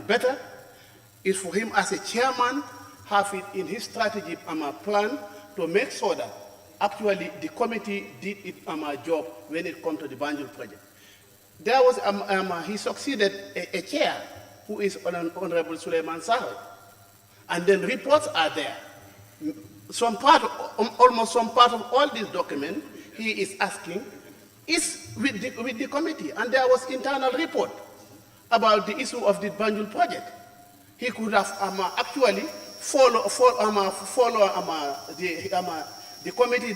better is for him as a chairman have it in his strategy plan to make sure that actually the committee did its job when it comes to the Banjul project. There was he succeeded a chair who is Honorable Suleiman Saho, and then reports are there. Almost some part of all this document he is asking is with the committee, and there was internal report about the issue of the Banjul project. He could have actually follow the committee,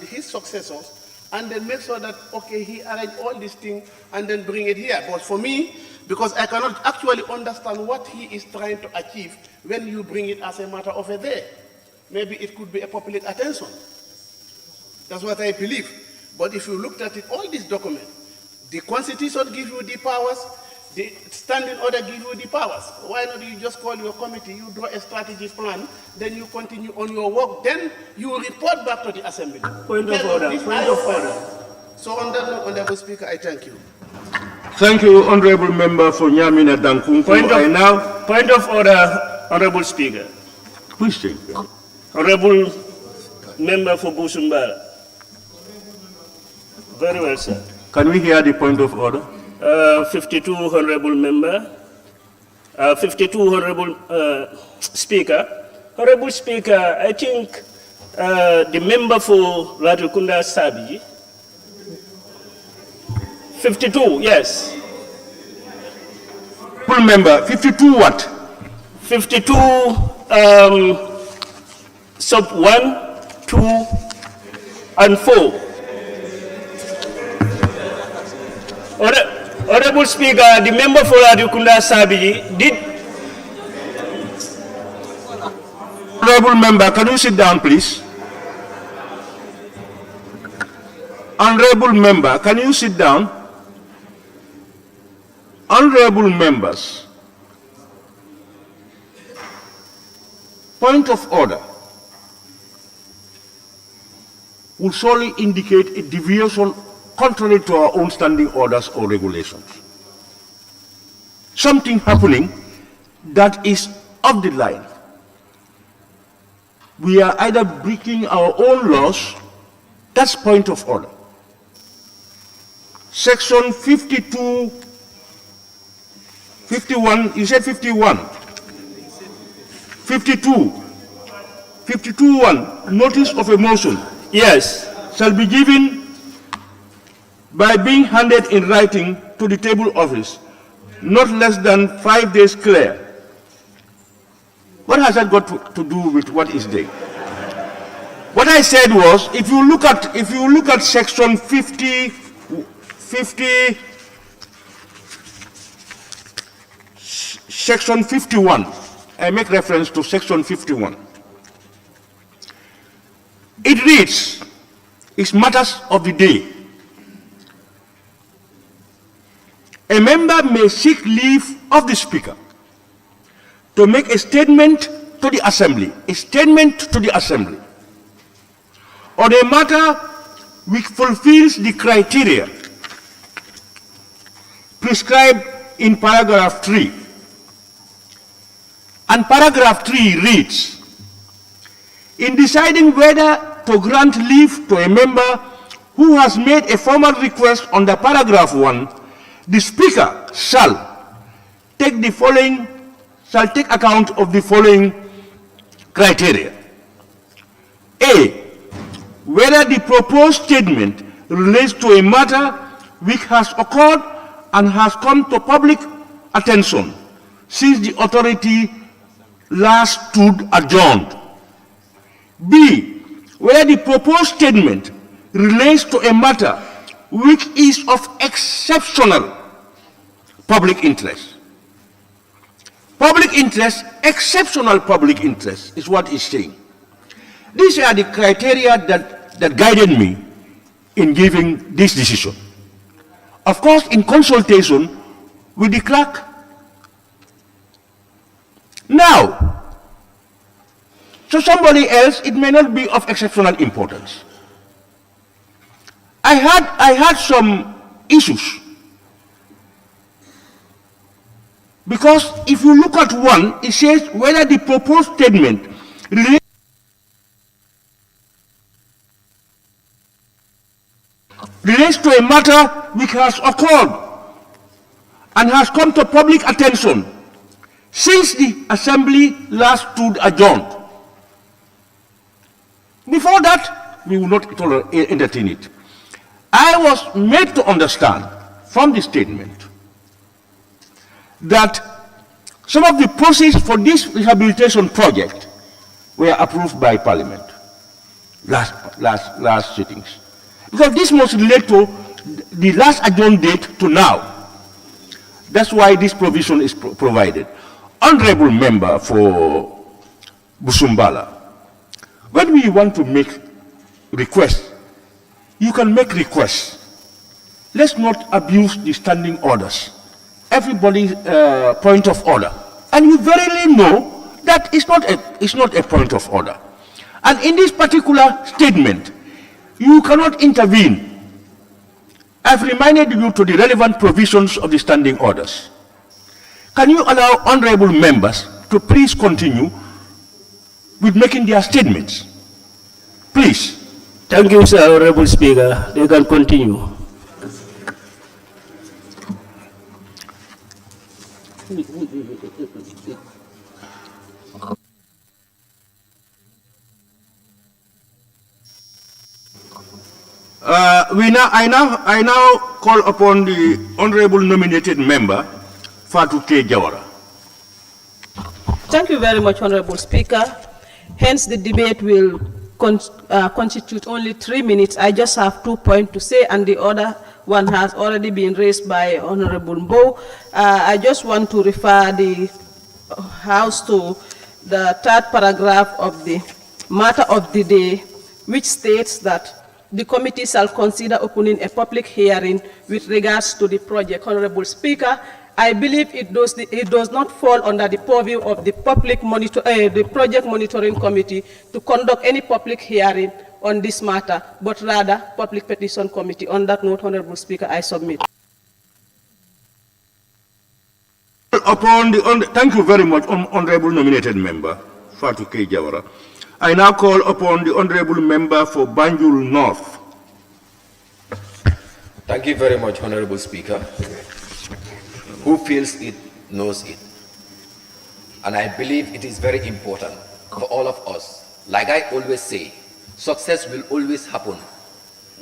his successors, and then make sure that, okay, he arranged all these things and then bring it here. But for me, because I cannot actually understand what he is trying to achieve when you bring it as a matter of a day. Maybe it could be a public attention. That's what I believe. But if you looked at it, all these documents, the Constitution gives you the powers, the standing order gives you the powers. Why not you just call your committee, you draw a strategy plan, then you continue on your work, then you report back to the Assembly. Point of order. Point of order. So on that note, Honorable Speaker, I thank you. Thank you, Honorable Member for Nyamina Dankunku. Point of order, Honorable Speaker. Please take. Honorable Member for Busumbala. Very well, sir. Can we hear the point of order? 52 Honorable Member. 52 Honorable Speaker. Honorable Speaker, I think the member for Ratukunda Sabi. 52, yes. Full member, 52 what? 52 sub 1, 2, and 4. Honorable Speaker, the member for Ratukunda Sabi did. Honorable Member, can you sit down, please? Honorable Member, can you sit down? Honorable Members, point of order will surely indicate a deviation contrary to our own standing orders or regulations. Something happening that is off the line. We are either breaking our own laws, that's point of order. Section 52, 51, you said 51. 52. 52.1, notice of a motion. Yes. Shall be given by being handed in writing to the table office, not less than 5 days clear. What has that got to do with what is there? What I said was, if you look at section 50, section 51, I make reference to section 51. It reads, it's matters of the day. A member may seek leave of the Speaker to make a statement to the Assembly, on a matter which fulfills the criteria prescribed in paragraph 3. And paragraph 3 reads, in deciding whether to grant leave to a member who has made a formal request under paragraph 1, the Speaker shall take account of the following criteria. A, whether the proposed statement relates to a matter which has occurred and has come to public attention since the authority last stood adjourned. B, whether the proposed statement relates to a matter which is of exceptional public interest. Public interest, exceptional public interest is what it's saying. These are the criteria that guided me in giving this decision. Of course, in consultation with the clerk. Now, to somebody else, it may not be of exceptional importance. I had some issues Because if you look at one, it says whether the proposed statement relates to a matter which has occurred and has come to public attention since the assembly last stood adjourned. Before that, we will not entertain it. I was made to understand from the statement that some of the proceeds for this rehabilitation project were approved by Parliament last sittings. Because this must relate to the last adjourned date to now. That's why this provision is provided. Honorable member for Busumbala, when we want to make requests, you can make requests. Let's not abuse the standing orders. Everybody's point of order. And you verily know that it's not a point of order. And in this particular statement, you cannot intervene. I've reminded you to the relevant provisions of the standing orders. Can you allow honorable members to please continue with making their statements? Please. Thank you, sir, Honorable Speaker. They can continue. I now call upon the honorable nominated member, Fatou K. Jawara. Thank you very much, Honorable Speaker. Hence, the debate will constitute only 3 minutes. I just have 2 points to say, and the other one has already been raised by Honorable Mbow. I just want to refer the House to the 3rd paragraph of the matter of the day, which states that the committee shall consider opening a public hearing with regards to the project. Honorable Speaker, I believe it does not fall under the purview of the the project monitoring committee to conduct any public hearing on this matter, but rather public petition committee. On that note, Honorable Speaker, I submit. Thank you very much, honorable nominated member, Fatou K. Jawara. I now call upon the honorable member for Banjul North. Thank you very much, Honorable Speaker. Who feels it knows it. And I believe it is very important for all of us. Like I always say, success will always happen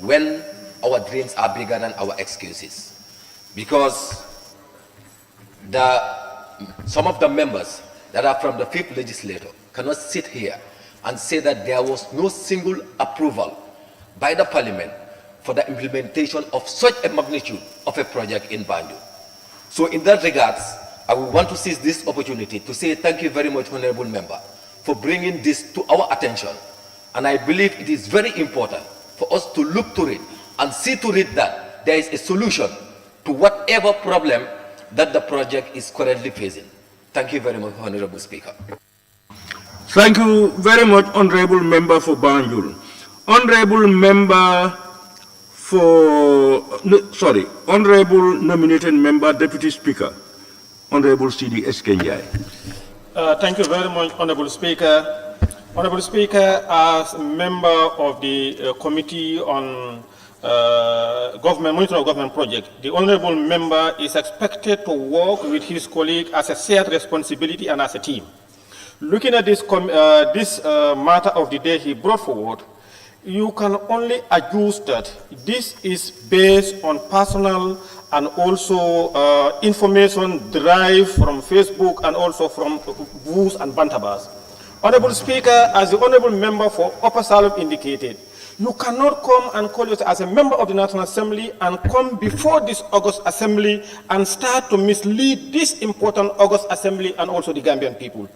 when our dreams are bigger than our excuses. Because some of the members that are from the 5th legislature cannot sit here and say that there was no single approval by the Parliament for the implementation of such a magnitude of a project in Banjul. So in that regards, I would want to seize this opportunity to say thank you very much, Honorable Member, for bringing this to our attention. And I believe it is very important for us to look to it and see to it that there is a solution to whatever problem that the project is currently facing. Thank you very much, Honorable Speaker. Thank you very much, honorable member for Banjul. Honorable member honorable nominated member, Deputy Speaker, Honorable C.D. Eskenjai. Thank you very much, Honorable Speaker. Honorable Speaker, as a member of the Committee on Monitoring of Government Project, the Honorable member is expected to work with his colleague as a shared responsibility and as a team. Looking at this matter of the day he brought forward, you can only adjust that this is based on personal and also information derived from Facebook and also from views and bantabas. Honorable Speaker, as the Honorable Member for Upper Salem indicated, you cannot come and call yourself as a member of the National Assembly and come before this August Assembly and start to mislead this important August Assembly and also the Gambian people.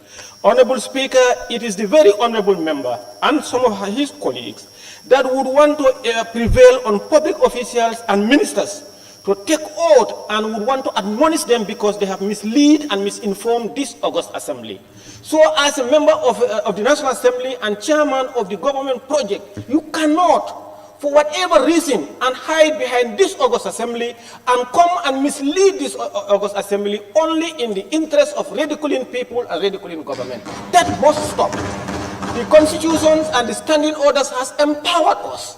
Honorable Speaker, it is the very honorable member and some of his colleagues that would want to prevail on public officials and ministers to take oath and would want to admonish them because they have misled and misinformed this August Assembly. So as a member of the National Assembly and chairman of the government project, you cannot for whatever reason, and hide behind this August Assembly and come and mislead this August Assembly only in the interest of ridiculing people and ridiculing government. That must stop. The constitutions and the standing orders has empowered us.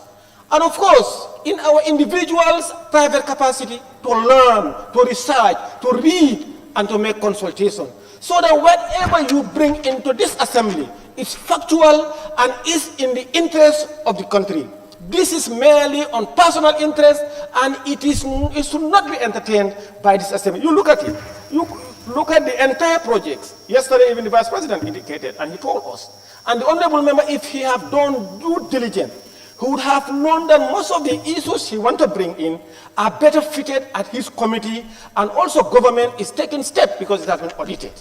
And of course, in our individuals' private capacity to learn, to research, to read, and to make consultation. So that whatever you bring into this assembly is factual and is in the interest of the country. This is merely on personal interest, and it should not be entertained by this assembly. You look at it. You look at the entire project. Yesterday, even the Vice President indicated, and he told us. And the Honorable Member, if he have done due diligence, he would have known that most of the issues he wants to bring in are better fitted at his committee, and also government is taking steps because it has been audited.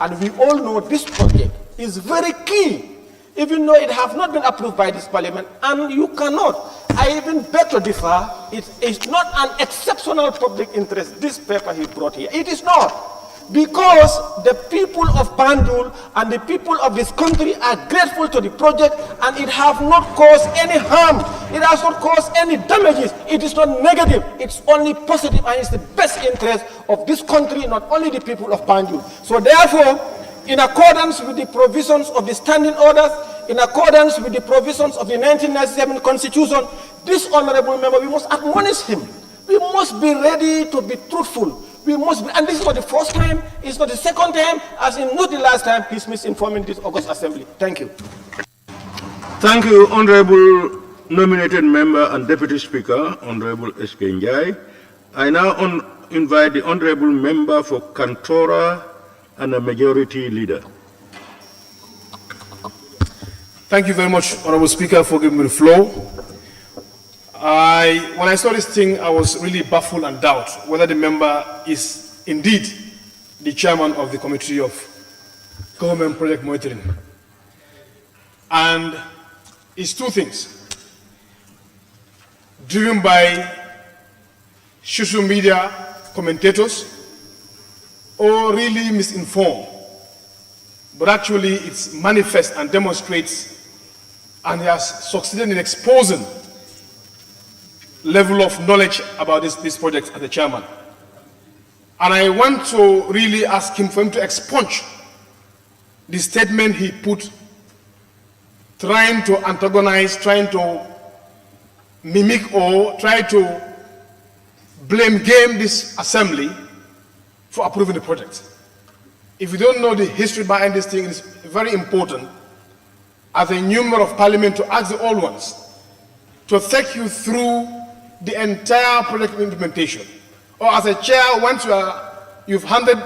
And we all know this project is very key, even though it has not been approved by this parliament, and you cannot. I even beg to differ. It is not an exceptional public interest, this paper he brought here. It is not. Because the people of Banjul and the people of this country are grateful to the project, and it has not caused any harm. It has not caused any damages. It is not negative. It's only positive, and it's the best interest of this country, not only the people of Banjul. So therefore, in accordance with the provisions of the standing orders, in accordance with the provisions of the 1997 Constitution, this honorable member, we must admonish him. We must be ready to be truthful. We must be, and this is not the first time, it's not the second time, as in not the last time he's misinforming this August Assembly. Thank you. Thank you, Honorable Nominated Member and Deputy Speaker, Honorable S.K. Njai. I now invite the Honorable Member for Kantora and a Majority Leader. Thank you very much, Honorable Speaker, for giving me the floor. When I saw this thing, I was really baffled and doubt whether the member is indeed the chairman of the Committee of Government Project Monitoring. And it's two things. Driven by social media commentators, or really misinformed. But actually it's manifest and demonstrates, and he has succeeded in exposing level of knowledge about this project as the chairman. And I want to really ask him for him to expunge the statement he put, trying to antagonize, trying to mimic or try to blame game this assembly for approving the project. If you don't know the history behind this thing, it's very important as a new member of parliament to ask the old ones to take you through the entire project implementation. Or as a chair, once you've handed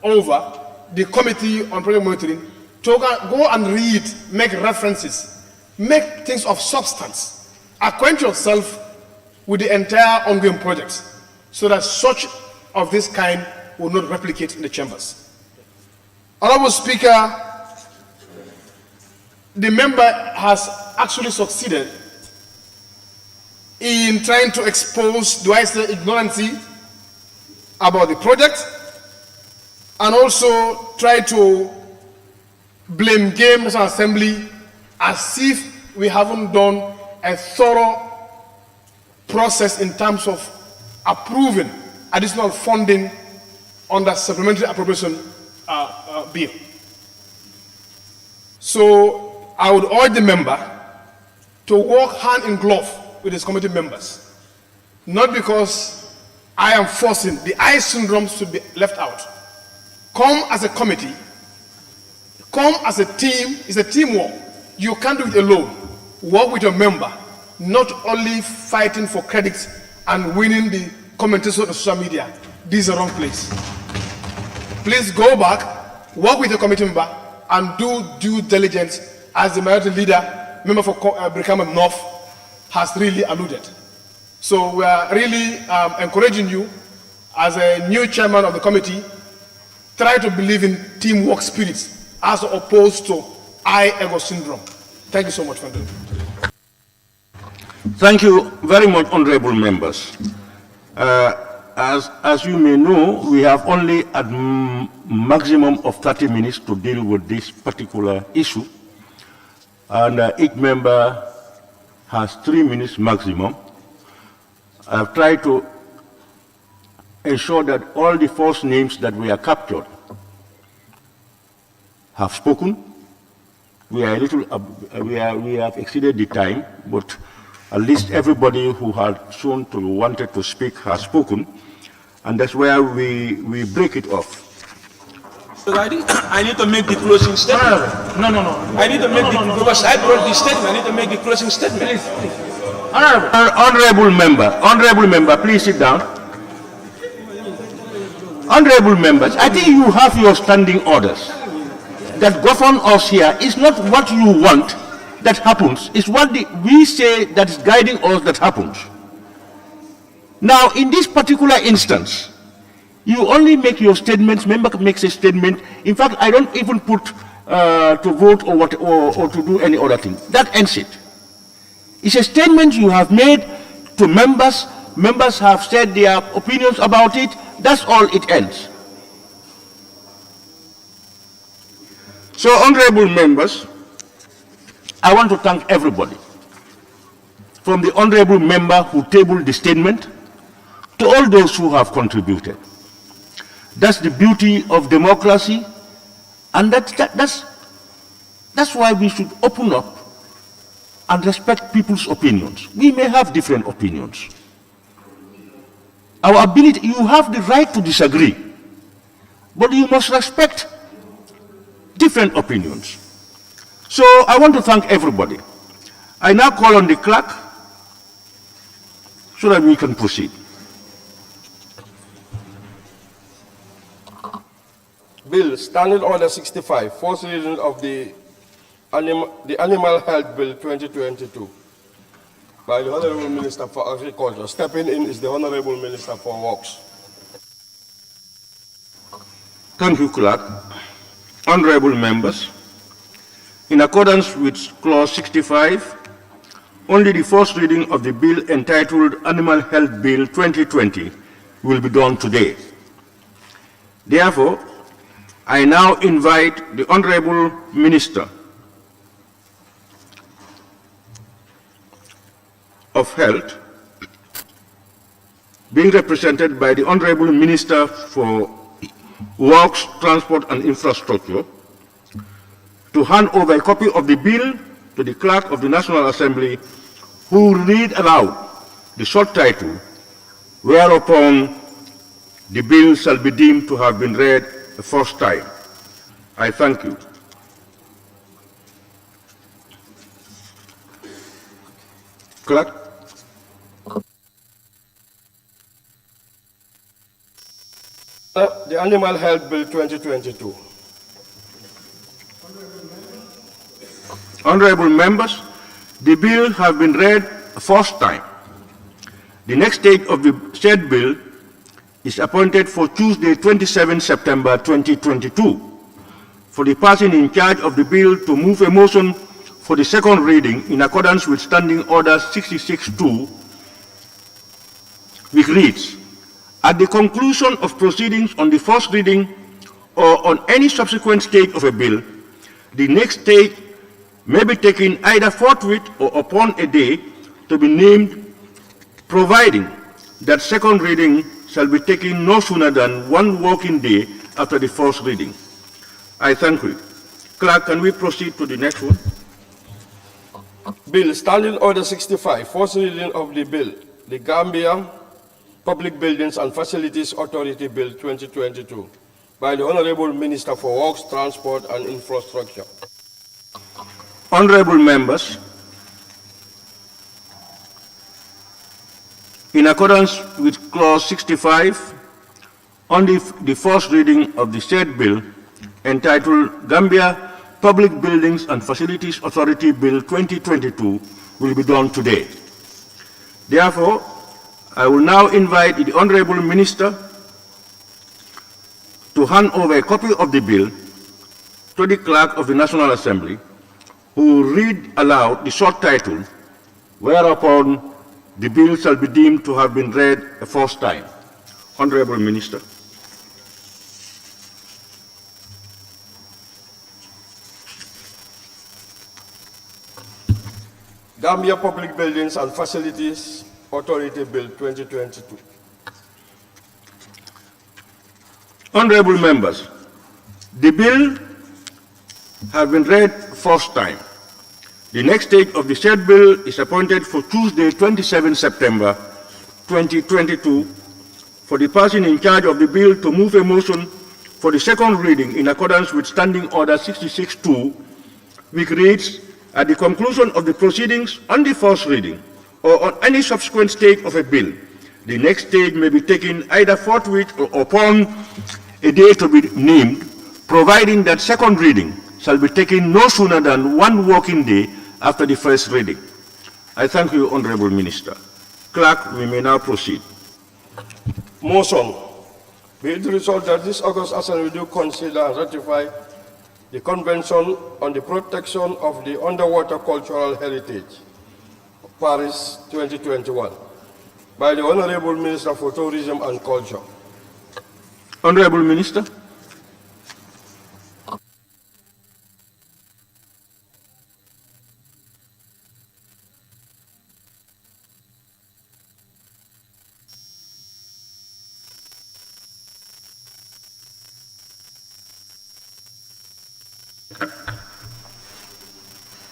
over the committee on project monitoring, to go and read, make references, make things of substance, acquaint yourself with the entire ongoing projects, so that such of this kind will not replicate in the chambers. Honorable Speaker, the member has actually succeeded in trying to expose, do I say, ignorancy about the project, and also try to blame game National Assembly as if we haven't done a thorough process in terms of approving additional funding under supplementary appropriation bill. So I would urge the member to work hand in glove with his committee members, not because I am forcing the I syndrome should be left out. Come as a committee, come as a team. It's a teamwork. You can't do it alone. Work with your member, not only fighting for credits and winning the commentators on social media. This is the wrong place. Please go back, work with your committee member, and do due diligence as the majority leader, member for Brikama North, has really alluded. So we are really encouraging you as a new chairman of the committee, try to believe in teamwork spirit as opposed to I-ego syndrome. Thank you so much for doing it. Thank you very much, honorable members. As you may know, we have only a maximum of 30 minutes to deal with this particular issue. And each member has 3 minutes maximum. I have tried to ensure that all the false names that were captured have spoken. We are a little, we have exceeded the time, but at least everybody who had shown to wanted to speak has spoken, and that's where we break it off. I need to make the closing statement. No. I need to make because I brought the statement. I need to make the closing statement. Honorable member, please sit down. Honorable members, I think you have your standing orders that govern us here. It's not what you want that happens, it's what we say that is guiding us that happens. Now, in this particular instance, you only make your statements, member makes a statement. In fact, I don't even put to vote or to do any other thing. That ends it. It's a statement you have made to members. Members have said their opinions about it. That's all it ends. So, honorable members, I want to thank everybody, from the honorable member who tabled the statement to all those who have contributed. That's the beauty of democracy, and that's why we should open up and respect people's opinions. We may have different opinions. Our ability, you have the right to disagree, but you must respect different opinions. So I want to thank everybody. I now call on the clerk so that we can proceed. Bill, Standing Order 65, first reading of the Animal Health Bill 2022 by the Honorable Minister for Agriculture. Stepping in is the Honorable Minister for Works. Thank you, Clerk. Honorable members, in accordance with Clause 65, only the first reading of the bill entitled Animal Health Bill 2020 will be done today. Therefore, I now invite the Honorable Minister of Health, being represented by the Honorable Minister for Works, Transport and Infrastructure, to hand over a copy of the bill to the Clerk of the National Assembly, who will read aloud the short title, whereupon the bill shall be deemed to have been read the first time. I thank you. Clerk. The Animal Health Bill 2022. Honorable members, the bill has been read a first time. The next date of the said bill is appointed for Tuesday, 27 September 2022, for the person in charge of the bill to move a motion for the second reading in accordance with Standing Order 66-2, which reads, at the conclusion of proceedings on the first reading or on any subsequent stage of a bill, the next stage may be taken either forthwith or upon a day to be named, providing that second reading shall be taken no sooner than 1 working day after the first reading. I thank you. Clerk, can we proceed to the next one? Bill, Standing Order 65, first reading of the bill, the Gambia Public Buildings and Facilities Authority Bill 2022, by the Honorable Minister for Works, Transport and Infrastructure. Honorable members, in accordance with Clause 65, on the first reading of the said bill, entitled Gambia Public Buildings and Facilities Authority Bill 2022, will be done today. Therefore, I will now invite the Honorable Minister to hand over a copy of the bill to the Clerk of the National Assembly, who will read aloud the short title, whereupon the bill shall be deemed to have been read a first time. Honorable Minister. Gambia Public Buildings and Facilities Authority Bill 2022. Honorable members, the bill has been read first time. The next stage of the said bill is appointed for Tuesday, 27 September 2022 for the person in charge of the bill to move a motion for the second reading in accordance with Standing Order 66-2, which reads, at the conclusion of the proceedings on the first reading or on any subsequent stage of a bill, the next stage may be taken either forthwith or upon a day to be named, providing that second reading shall be taken no sooner than 1 working day after the first reading. I thank you, Honorable Minister. Clerk, we may now proceed. Motion. Be it resolved that this August Assembly do consider and ratify the Convention on the Protection of the Underwater Cultural Heritage, Paris 2021, by the Honorable Minister for Tourism and Culture. Honorable Minister.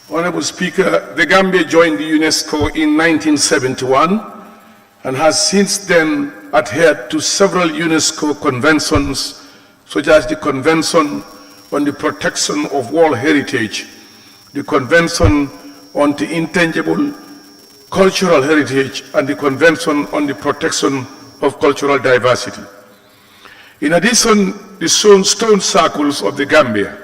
Honorable Speaker, the Gambia joined the UNESCO in 1971 and has since then adhered to several UNESCO conventions, such as the Convention on the Protection of World Heritage, the Convention on the Intangible Cultural Heritage, and the Convention on the Protection of Cultural Diversity. In addition, the stone circles of the Gambia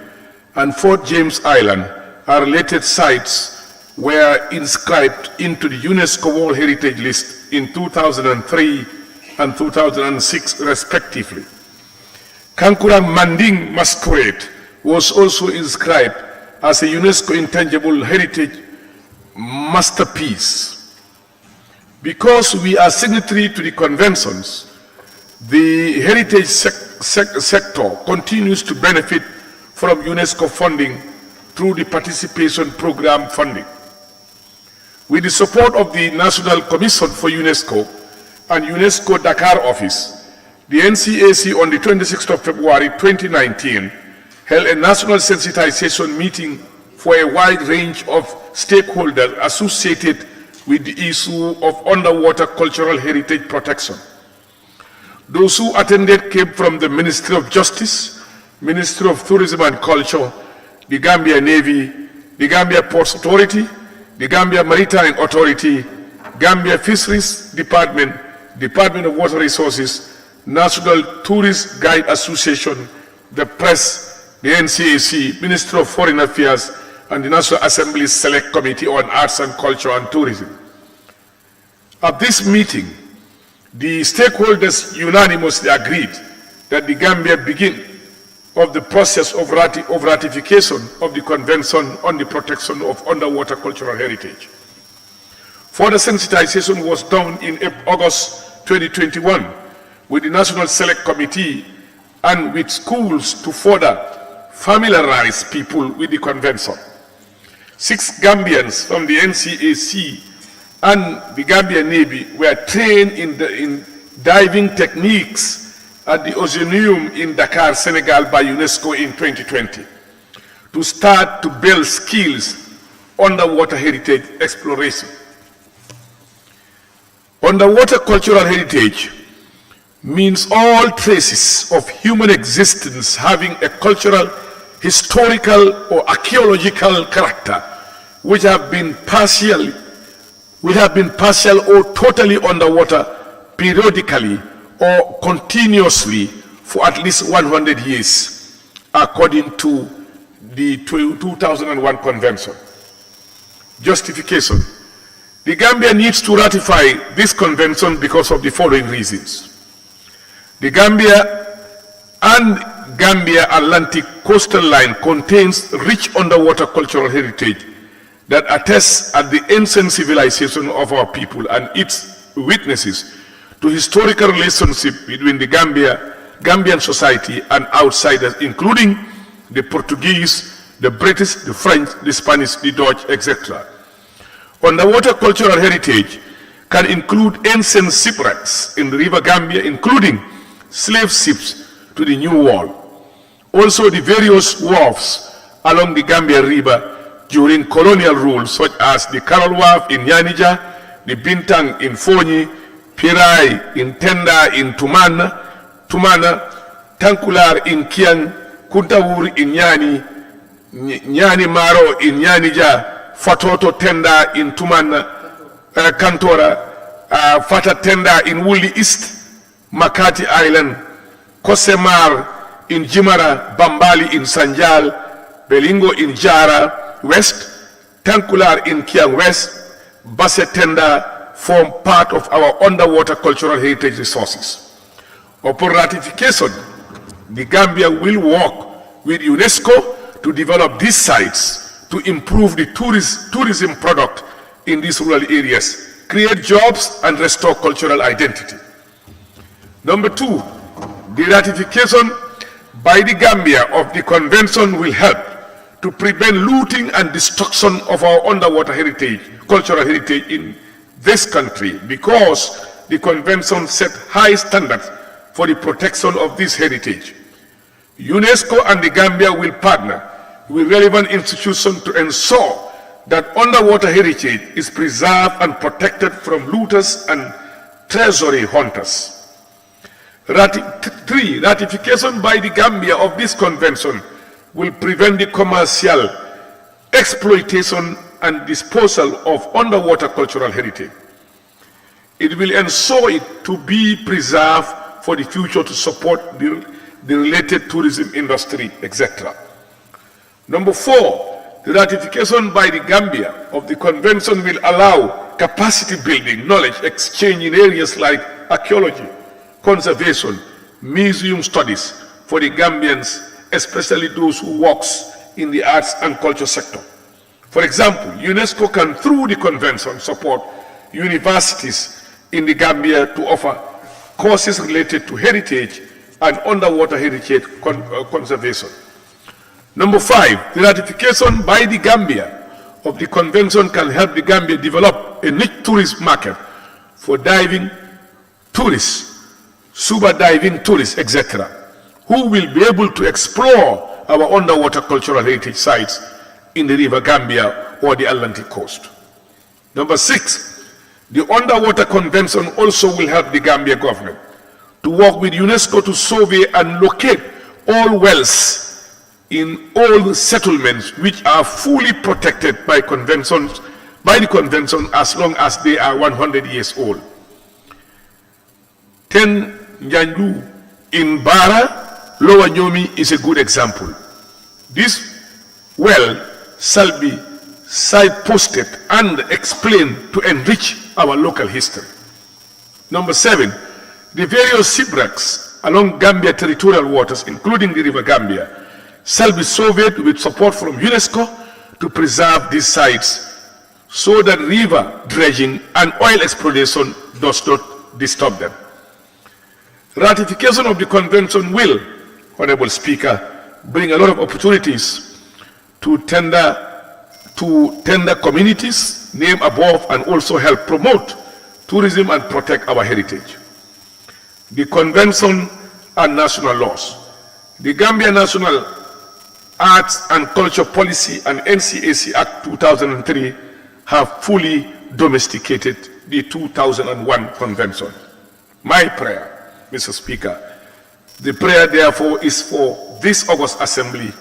and Fort James Island are related sites were inscribed into the UNESCO World Heritage List in 2003 and 2006 respectively. Kankurang Manding Masquerade was also inscribed as a UNESCO Intangible Heritage Masterpiece. Because we are signatory to the conventions, the heritage sector continues to benefit from UNESCO funding through the participation program funding. With the support of the National Commission for UNESCO and UNESCO Dakar office, the NCAC on the 26th of February 2019 held a national sensitization meeting for a wide range of stakeholders associated with the issue of underwater cultural heritage protection. Those who attended came from the Ministry of Justice, Ministry of Tourism and Culture, the Gambia Navy, the Gambia Ports Authority, the Gambia Maritime Authority, Gambia Fisheries Department, Department of Water Resources, National Tourist Guide Association, the press, the NCAC, Ministry of Foreign Affairs, and the National Assembly's Select Committee on Arts and Culture and Tourism. At this meeting, the stakeholders unanimously agreed that the Gambia begin of the process of ratification of the Convention on the Protection of Underwater Cultural Heritage. Further sensitization was done in August 2021 with the National Select Committee and with schools to further familiarize people with the Convention. 6 Gambians from the NCAC and the Gambia Navy were trained in diving techniques at the Oceaneum in Dakar, Senegal by UNESCO in 2020 to start to build skills underwater heritage exploration. Underwater cultural heritage means all traces of human existence having a cultural, historical, or archaeological character which have been partial or totally underwater periodically or continuously for at least 100 years, according to the 2001 Convention. Justification. The Gambia needs to ratify this convention because of the following reasons. The Gambia and Gambia Atlantic coastal line contains rich underwater cultural heritage that attests at the ancient civilization of our people and its witnesses to historical relationship between the Gambian society and outsiders, including the Portuguese, the British, the French, the Spanish, the Dutch, etc. Underwater cultural heritage can include ancient shipwrecks in the River Gambia, including slave ships to the New World. Also, the various wharfs along the Gambia River during colonial rule, such as the Carol Wharf in Yanija, the Bintang in Fonyi, Pirai in Tenda in Tumana, Tankular in Kiang, Kuntawur in Nyani Maro in Yanija, Fatoto Tenda in Tumana, Kantora, Fata Tenda in Wuli East, Makati Island, Kosemar in Jimara, Bambali in Sanjal, Belingo in Jara West, Tankular in Kiang West, Basse Tenda form part of our underwater cultural heritage resources. Upon ratification, the Gambia will work with UNESCO to develop these sites to improve the tourism product in these rural areas, create jobs, and restore cultural identity. Number 2, the ratification by the Gambia of the convention will help to prevent looting and destruction of our underwater heritage, cultural heritage in this country, because the convention set high standards for the protection of this heritage. UNESCO and the Gambia will partner with relevant institutions to ensure that underwater heritage is preserved and protected from looters and treasury hunters. 3. Ratification by the Gambia of this convention will prevent the commercial exploitation and disposal of underwater cultural heritage. It will ensure it to be preserved for the future to support the related tourism industry, etc. Number 4, the ratification by the Gambia of the convention will allow capacity building, knowledge exchange in areas like archaeology, conservation, museum studies for the Gambians, especially those who work in the arts and culture sector. For example, UNESCO can, through the convention, support universities in the Gambia to offer courses related to heritage and underwater heritage conservation. Number 5, the ratification by the Gambia of the convention can help the Gambia develop a niche tourist market for diving tourists, scuba diving tourists, etc., who will be able to explore our underwater cultural heritage sites in the River Gambia or the Atlantic coast. Number 6, the underwater convention also will help the Gambia government to work with UNESCO to survey and locate all wells in all the settlements which are fully protected by the convention as long as they are 100 years old. 10 Nyanju in Bara, Lower Nyomi is a good example. This well shall be signposted and explained to enrich our local history. Number 7, the various shipwrecks along Gambia territorial waters, including the River Gambia, shall be surveyed with support from UNESCO to preserve these sites so that river dredging and oil exploration does not disturb them. Ratification of the convention will, Honorable Speaker, bring a lot of opportunities to tender communities, name above, and also help promote tourism and protect our heritage. The convention and national laws. The Gambia National Arts and Culture Policy and NCAC Act 2003 have fully domesticated the 2001 convention. My prayer, Mr. Speaker, the prayer therefore is for this August Assembly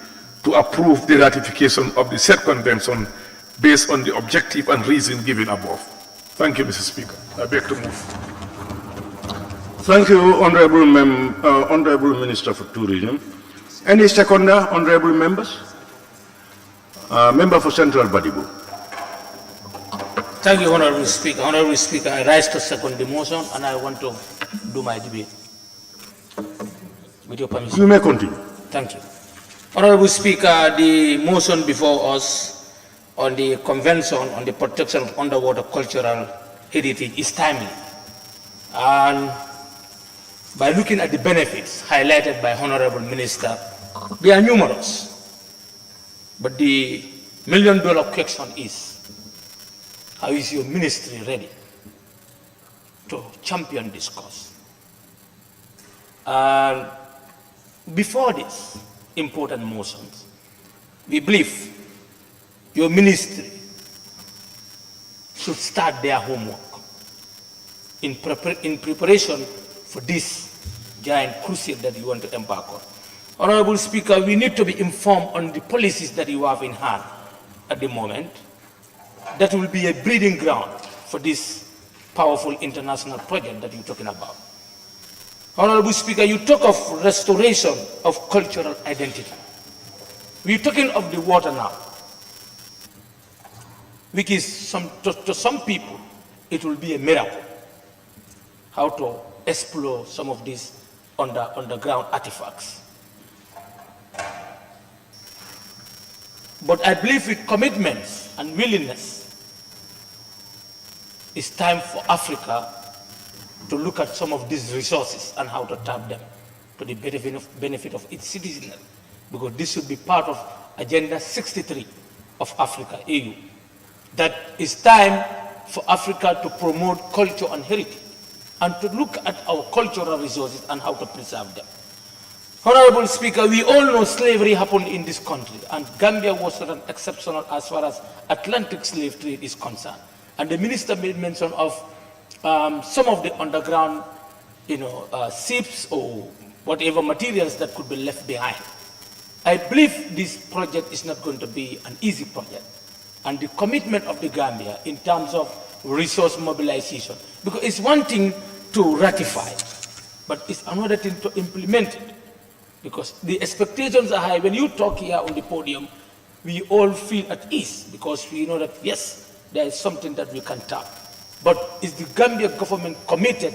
to approve the ratification of the said convention based on the objective and reason given above. Thank you, Mr. Speaker. I beg to move. Thank you, Honorable Minister for Tourism. Any seconder, honorable members? Member for Central Badibu. Thank you, Honorable Speaker. Honorable Speaker, I rise to second the motion and I want to do my debate. With your permission. You may continue. Thank you. Honorable Speaker, the motion before us on the Convention on the Protection of Underwater Cultural Heritage is timely. And by looking at the benefits highlighted by Honorable Minister, they are numerous. But the million-dollar question is, how is your ministry ready to champion this cause? And before this important motions, we believe your ministry should start their homework in preparation for this giant crusade that you want to embark on. Honorable Speaker, we need to be informed on the policies that you have in hand at the moment that will be a breeding ground for this powerful international project that you're talking about. Honorable Speaker, you talk of restoration of cultural identity. We're talking of the water now, which is to some people, it will be a miracle how to explore some of these underground artifacts. But I believe with commitments and willingness, it's time for Africa to look at some of these resources and how to tap them to the benefit of its citizens, because this should be part of Agenda 63 of Africa, AU. That it's time for Africa to promote culture and heritage and to look at our cultural resources and how to preserve them. Honorable Speaker, we all know slavery happened in this country, and Gambia was not exceptional as far as Atlantic slave trade is concerned. And the minister made mention of some of the underground, ships or whatever materials that could be left behind. I believe this project is not going to be an easy project. And the commitment of the Gambia in terms of resource mobilization, because it's one thing to ratify, but it's another thing to implement it. Because the expectations are high. When you talk here on the podium, we all feel at ease because we know that, yes, there is something that we can tap. But is the Gambia government committed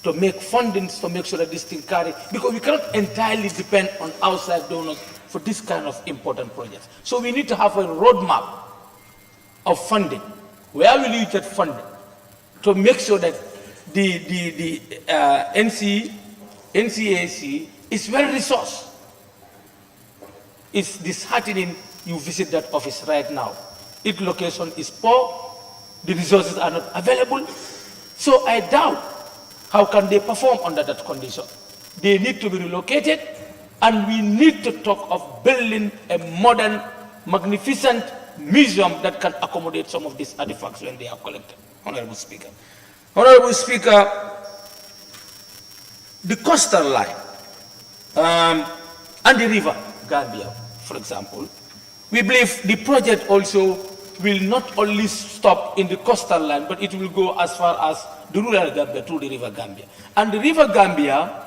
to make fundings to make sure that this thing carries? Because we cannot entirely depend on outside donors for this kind of important projects. So we need to have a roadmap of funding. Where will you get funding to make sure that the NCAC is well resourced? It's disheartening you visit that office right now. Its location is poor, the resources are not available. So I doubt how can they perform under that condition. They need to be relocated, and we need to talk of building a modern, magnificent museum that can accommodate some of these artifacts when they are collected. Honorable Speaker. Honorable Speaker, the coastal line and the river Gambia, for example, we believe the project also will not only stop in the coastal line, but it will go as far as the rural Gambia through the river Gambia. And the river Gambia,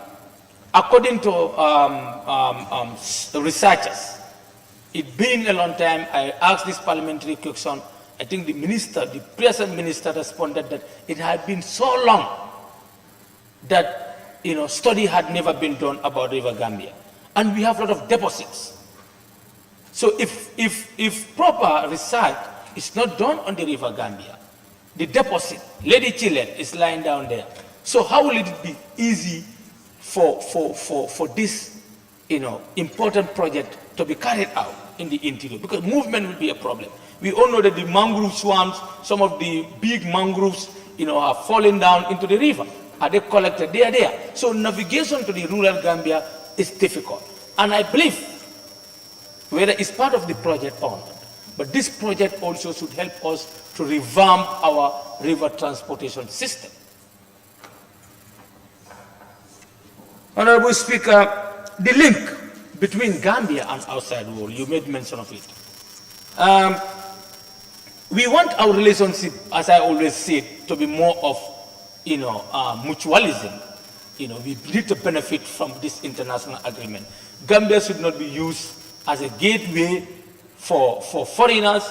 according to researchers, it been a long time. I asked this parliamentary question. I think the present minister responded that it had been so long that study had never been done about River Gambia. And we have a lot of deposits. So if proper research is not done on the River Gambia, the deposit, Lady Chilen, is lying down there. So how will it be easy for this important project to be carried out in the interior? Because movement will be a problem. We all know that the mangrove swamps, some of the big mangroves, are falling down into the river. Are they collected? They are there. So navigation to the rural Gambia is difficult. And I believe, whether it's part of the project or not, but this project also should help us to revamp our river transportation system. Honorable Speaker, the link between Gambia and outside world, you made mention of it. We want our relationship, as I always say, to be more of, mutualism. We need to benefit from this international agreement. Gambia should not be used as a gateway for foreigners.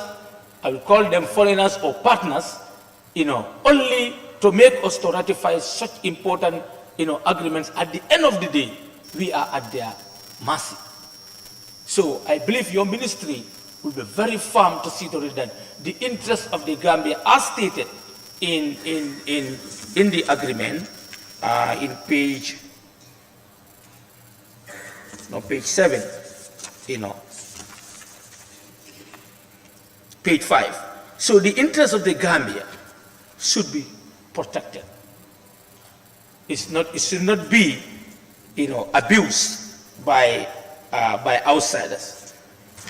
I will call them foreigners or partners, only to make us to ratify such important, agreements. At the end of the day, we are at their mercy. So I believe your ministry will be very firm to see to it that the interests of the Gambia are stated in the agreement, in page 7, page 5. So the interests of the Gambia should be protected. It should not be, abused by outsiders.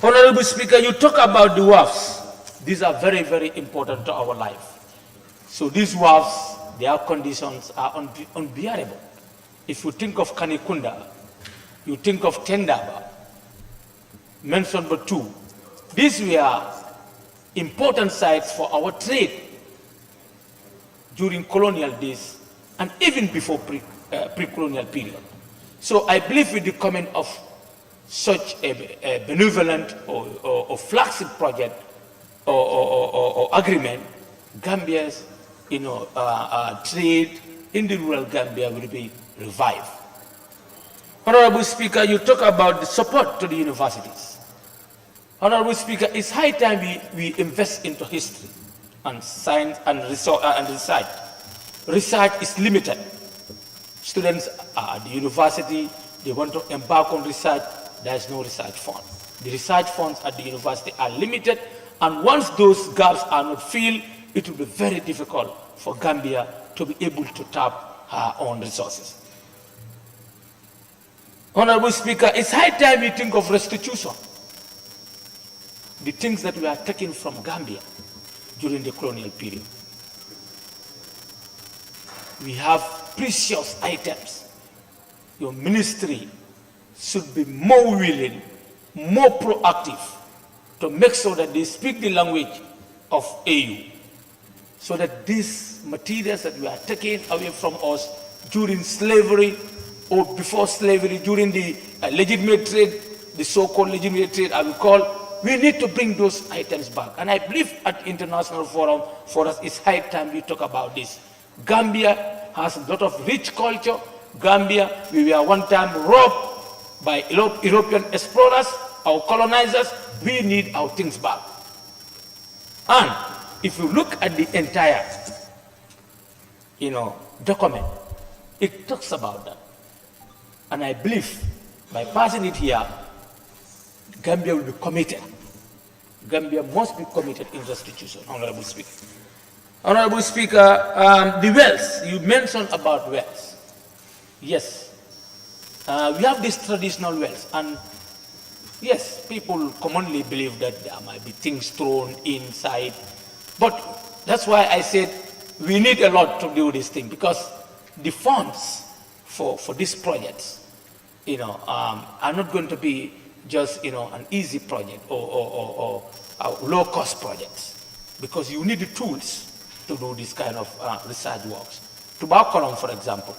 Honorable Speaker, you talk about the WAFs. These are very, very important to our life. So these WAFs, their conditions are unbearable. If you think of Kanikunda, you think of Tendaba, mentioned but two. These were important sites for our trade during colonial days and even before pre-colonial period. So I believe with the coming of such a benevolent or flagship project or agreement, Gambia's trade in the rural Gambia will be revived. Honorable Speaker, you talk about the support to the universities. Honorable Speaker, it's high time we invest into history and science and research. Research is limited. Students are at the university, they want to embark on research, there is no research fund. The research funds at the university are limited, and once those gaps are not filled, it will be very difficult for Gambia to be able to tap her own resources. Honorable Speaker, it's high time we think of restitution. The things that we are taking from Gambia during the colonial period. We have precious items. Your ministry should be more willing, more proactive to make sure that they speak the language of AU, so that these materials that we are taking away from us during slavery or before slavery, during the legitimate trade, the so-called legitimate trade I will call, we need to bring those items back. And I believe at International Forum, for us, it's high time we talk about this. Gambia has a lot of rich culture. Gambia, we were one time robbed by European explorers, our colonizers. We need our things back. And if you look at the entire, document, it talks about that. And I believe by passing it here, Gambia will be committed. Gambia must be committed in restitution, Honorable Speaker. Honorable Speaker, the wells, you mentioned about wells. Yes, we have these traditional wells, and yes, people commonly believe that there might be things thrown inside, but that's why I said we need a lot to do this thing, because the funds for these projects, are not going to be just, an easy project or low-cost projects, because you need the tools to do this kind of research works. Tuberculum, for example,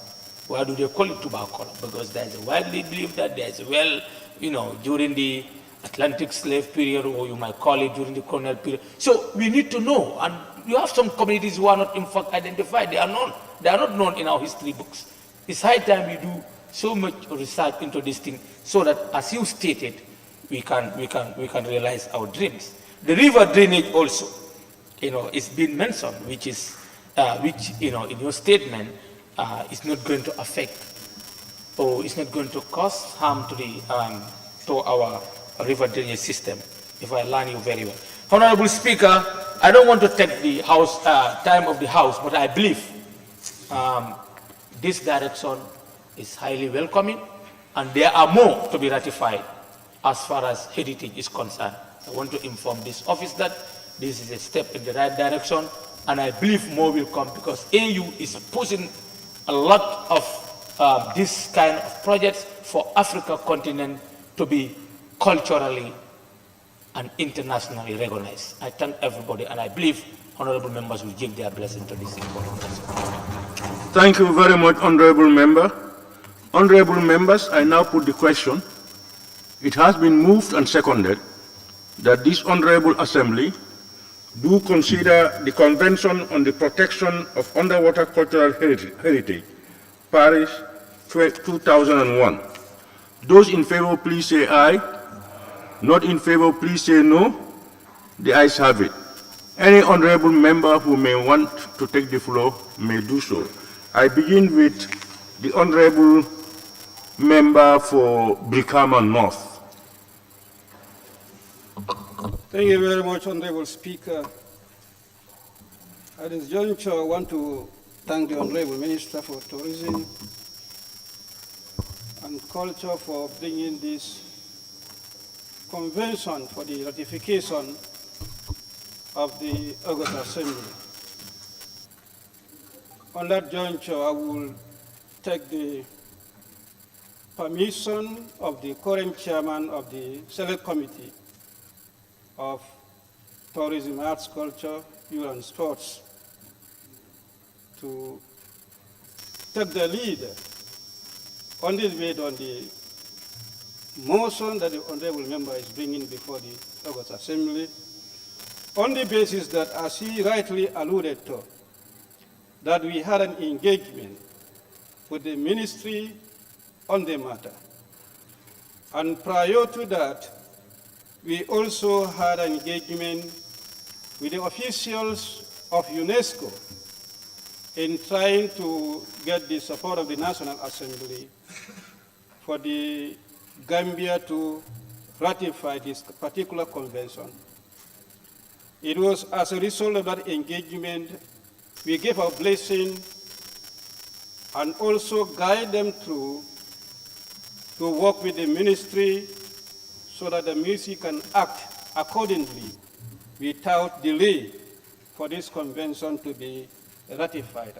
why do they call it tuberculum? Because there's a widely believed that there's a well, during the Atlantic slave period, or you might call it during the colonial period. So we need to know, and you have some communities who are not in fact identified. They are not known in our history books. It's high time we do so much research into this thing, so that, as you stated, we can realize our dreams. The river drainage also, is being mentioned, which in your statement, is not going to affect, or is not going to cause harm to our river drainage system, if I learn you very well. Honorable Speaker, I don't want to take the time of the House, but I believe this direction is highly welcoming, and there are more to be ratified as far as heritage is concerned. I want to inform this office that this is a step in the right direction, and I believe more will come, because AU is pushing a lot of this kind of projects for Africa continent to be culturally and internationally recognized. I thank everybody, and I believe honorable members will give their blessing to this important project. Thank you very much, honorable member. Honorable members, I now put the question. It has been moved and seconded that this honorable assembly do consider the Convention on the Protection of Underwater Cultural Heritage, Paris 2001. Those in favor, please say aye. Not in favor, please say no. The ayes have it. Any honorable member who may want to take the floor may do so. I begin with the honorable member for Brikama North. Thank you very much, Honorable Speaker. At this juncture, I want to thank the Honorable Minister for Tourism and Culture for bringing this convention for the ratification of the August Assembly. On that juncture, I will take the permission of the current chairman of the Select Committee of Tourism, Arts, Culture, Youth and Sports to take the lead on this debate on the motion that the honorable member is bringing before the August Assembly, on the basis that, as he rightly alluded to, that we had an engagement with the ministry on the matter. And prior to that, we also had an engagement with the officials of UNESCO in trying to get the support of the National Assembly for the Gambia to ratify this particular convention. It was as a result of that engagement, we gave our blessing and also guide them through to work with the ministry so that the ministry can act accordingly without delay for this convention to be ratified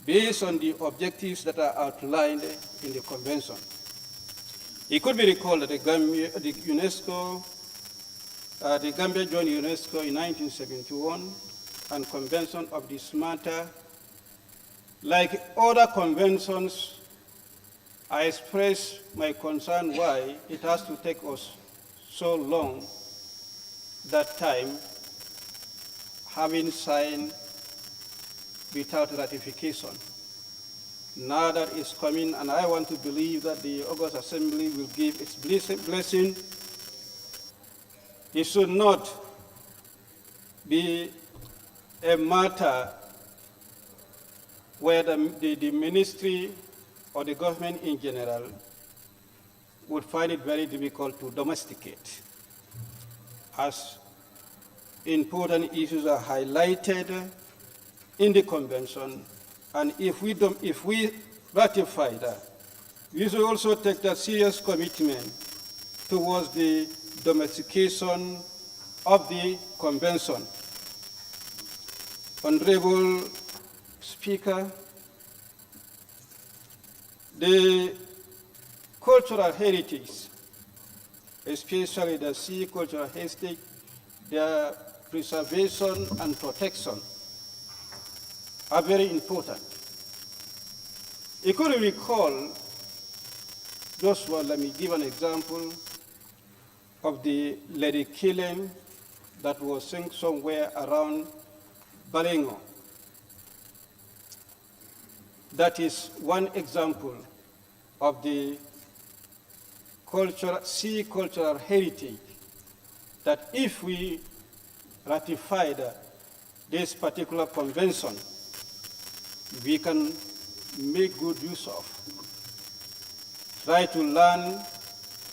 based on the objectives that are outlined in the convention. It could be recalled that the Gambia joined UNESCO in 1971 and convention of this matter. Like other conventions, I express my concern why it has to take us so long that time, having signed without ratification. Now that is coming, and I want to believe that the August Assembly will give its blessing. It should not be a matter where the ministry or the government in general would find it very difficult to domesticate, as important issues are highlighted in the convention. And if we ratify that, we should also take that serious commitment towards the domestication of the convention. Honorable Speaker, the cultural heritage, especially the sea cultural heritage, their preservation and protection are very important. You could recall, just one, let me give an example of the lady killing that was seen somewhere around Balengo. That is one example of the sea cultural heritage that if we ratified this particular convention, we can make good use of. Try to learn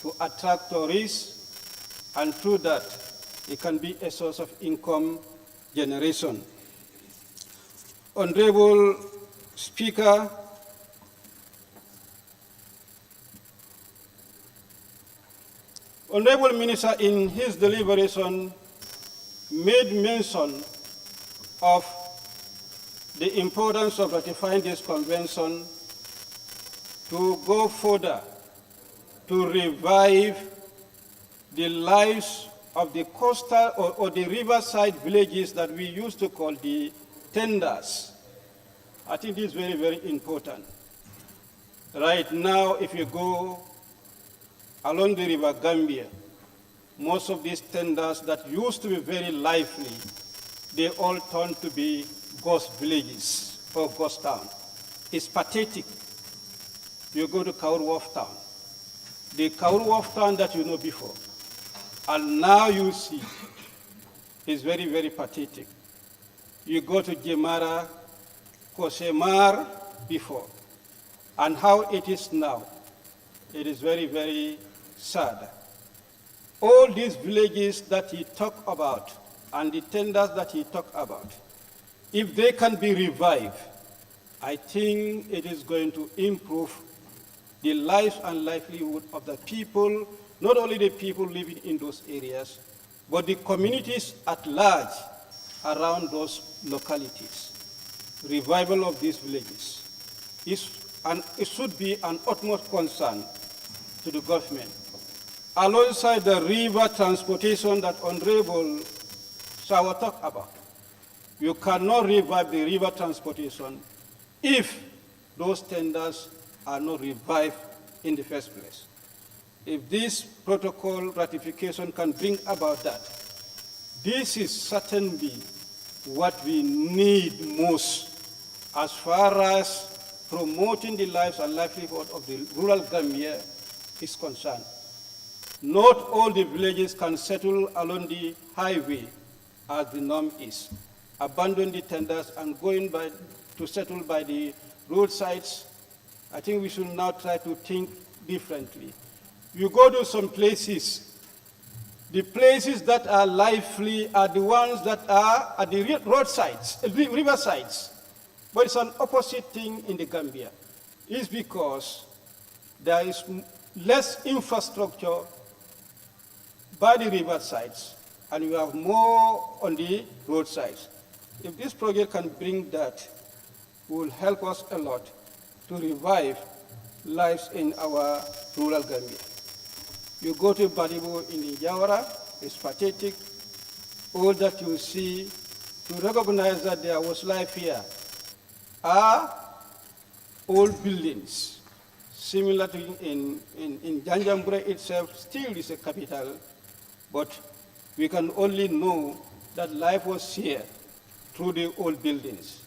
to attract tourists, and through that, it can be a source of income generation. Honorable Speaker, Honorable Minister in his deliberation made mention of the importance of ratifying this convention to go further, to revive the lives of the coastal or the riverside villages that we used to call the tenders. I think this is very, very important. Right now, if you go along the River Gambia, most of these tenders that used to be very lively, they all turn to be ghost villages or ghost town. It's pathetic. You go to Kaurwaf town, the Kaurwaf town that you know before, and now you see is very, very pathetic. You go to Jemara, Kosemar before, and how it is now. It is very, very sad. All these villages that he talked about and the tenders that he talked about, if they can be revived, I think it is going to improve the lives and livelihood of the people, not only the people living in those areas, but the communities at large around those localities. Revival of these villages it should be an utmost concern to the government. Alongside the river transportation that Honorable Shawa talked about, you cannot revive the river transportation if those tenders are not revived in the first place. If this protocol ratification can bring about that, this is certainly what we need most as far as promoting the lives and livelihood of the rural Gambia is concerned. Not all the villages can settle along the highway as the norm is. Abandon the tenders and going to settle by the roadsides. I think we should now try to think differently. You go to some places, the places that are lively are the ones that are at the roadsides, riversides. But it's an opposite thing in the Gambia. It's because there is less infrastructure by the riversides, and you have more on the roadsides. If this project can bring that, it will help us a lot to revive lives in our rural Gambia. You go to Baribo in the Jawara, it's pathetic. All that you see to recognize that there was life here are old buildings, similar to in Janjanbureh itself, still is a capital, but we can only know that life was here through the old buildings.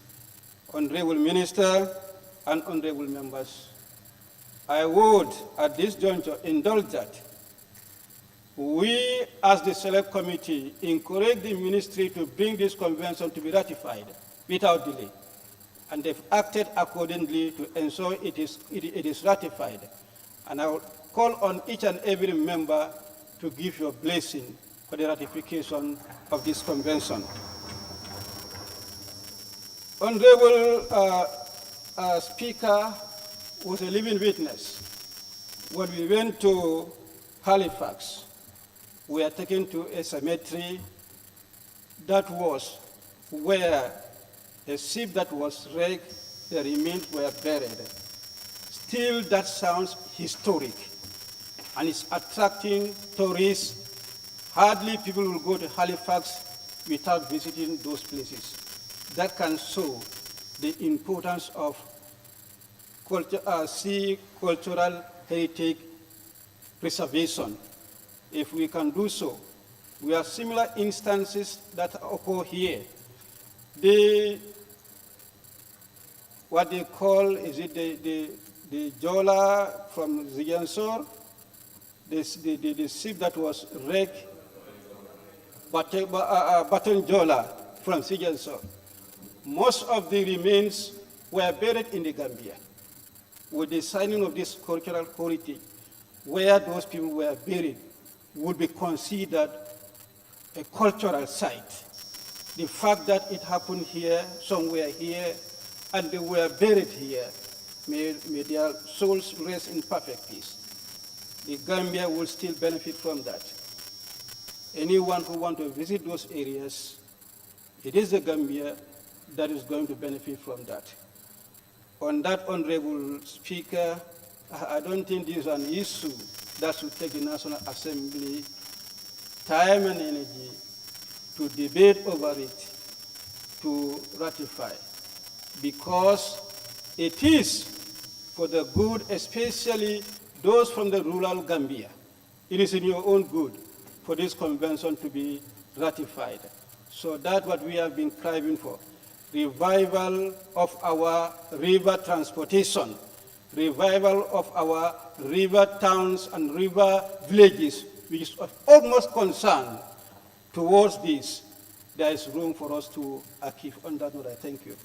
Honorable Minister and honorable members, I would at this juncture indulge that we as the Select Committee encourage the ministry to bring this convention to be ratified without delay. And they've acted accordingly to ensure it is ratified. And I will call on each and every member to give your blessing for the ratification of this convention. Honorable Speaker was a living witness. When we went to Halifax, we were taken to a cemetery that was where a ship that was wrecked, the remains were buried. Still, that sounds historic, and it's attracting tourists. Hardly people will go to Halifax without visiting those places. That can show the importance of sea cultural heritage preservation. If we can do so, we have similar instances that occur here. What they call, is it the Jola from Zigansor, the ship that was wrecked, Baton Jola from Zigansor. Most of the remains were buried in the Gambia. With the signing of this cultural heritage, where those people were buried would be considered a cultural site. The fact that it happened here, somewhere here, and they were buried here, may their souls rest in perfect peace. The Gambia will still benefit from that. Anyone who wants to visit those areas, it is the Gambia that is going to benefit from that. On that, Honorable Speaker, I don't think this is an issue that should take the National Assembly time and energy to debate over it, to ratify, because it is for the good, especially those from the rural Gambia. It is in your own good for this convention to be ratified. So that's what we have been striving for. Revival of our river transportation, revival of our river towns and river villages, which is of utmost concern towards this. There is room for us to achieve. On that note, I thank you.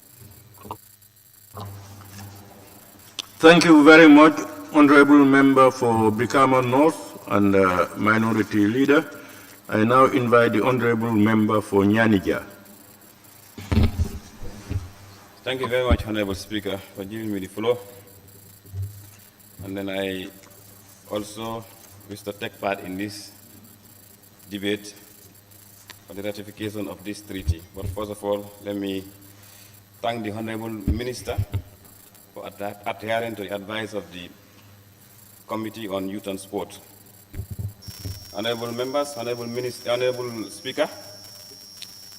Thank you very much, Honorable Member for Brikama North and Minority Leader. I now invite the Honorable Member for Nyanija. Thank you very much, Honorable Speaker, for giving me the floor. And then I also wish to take part in this debate for the ratification of this treaty. But first of all, let me thank the Honorable Minister for adhering to the advice of the Committee on Youth and Sport. Honorable members, Honorable Minister, Honorable Speaker,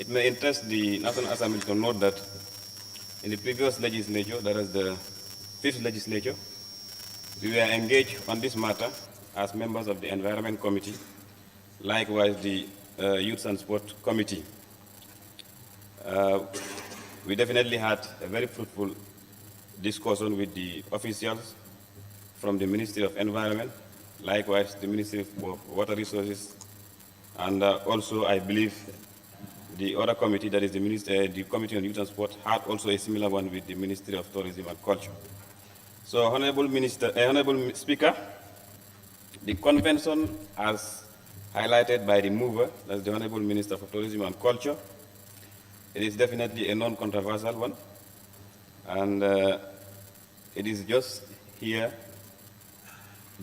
it may interest the National Assembly to note that in the previous legislature, that is the 5th legislature, we were engaged on this matter as members of the Environment Committee, likewise the Youth and Sport Committee. We definitely had a very fruitful discussion with the officials from the Ministry of Environment, likewise the Ministry of Water Resources, and also I believe the other committee, that is the Committee on Youth and Sport, had also a similar one with the Ministry of Tourism and Culture. So, Honorable Speaker, the convention, as highlighted by the mover, that's the Honorable Minister for Tourism and Culture, it is definitely a non-controversial one, and it is just here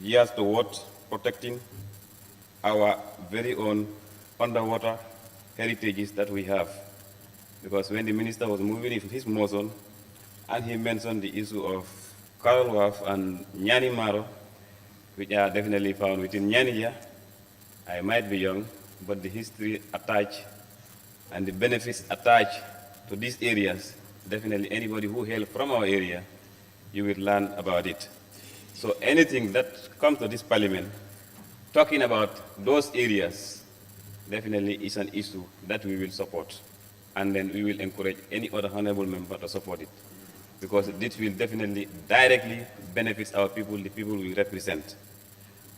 geared towards protecting our very own underwater heritages that we have. Because when the minister was moving his motion, and he mentioned the issue of Coral Wharf and Nyani Maro, which are definitely found within Nyanija, I might be young, but the history attached and the benefits attached to these areas, definitely anybody who hails from our area, you will learn about it. So anything that comes to this parliament, talking about those areas, definitely is an issue that we will support. And then we will encourage any other honorable member to support it. Because this will definitely directly benefit our people, the people we represent.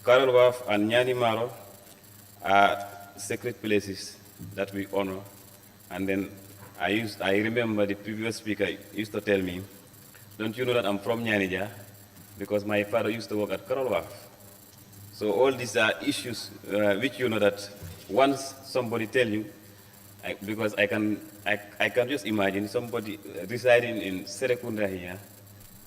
Coral Wharf and Nyani Maro are sacred places that we honor. And then I remember the previous speaker used to tell me, don't you know that I'm from Nyanija? Because my father used to work at Coral Wharf. So all these are issues which you know that once somebody tell you, because I can just imagine somebody residing in Serekunda here,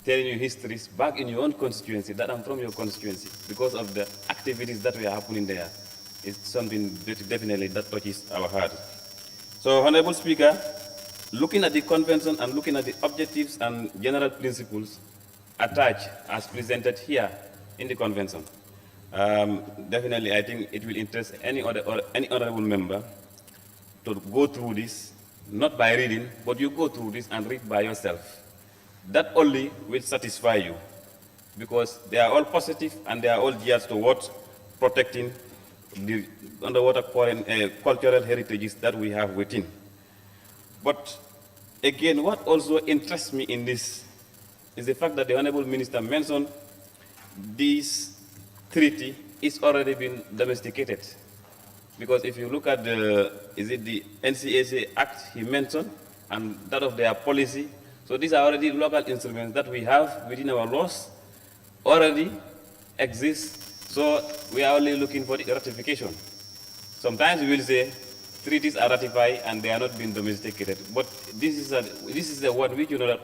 telling you histories back in your own constituency, that I'm from your constituency, because of the activities that were happening there. It's something definitely that touches our heart. So, Honorable Speaker, looking at the convention and looking at the objectives and general principles attached as presented here in the convention, definitely I think it will interest any honorable member to go through this, not by reading, but you go through this and read by yourself. That only will satisfy you, because they are all positive and they are all geared towards protecting the underwater cultural heritages that we have within. But again, what also interests me in this is the fact that the Honorable Minister mentioned this treaty is already been domesticated. Because if you look at the NCAC Act he mentioned, and that of their policy, so these are already local instruments that we have within our laws, already exist, so we are only looking for the ratification. Sometimes we will say treaties are ratified and they are not being domesticated, but this is the one which you know that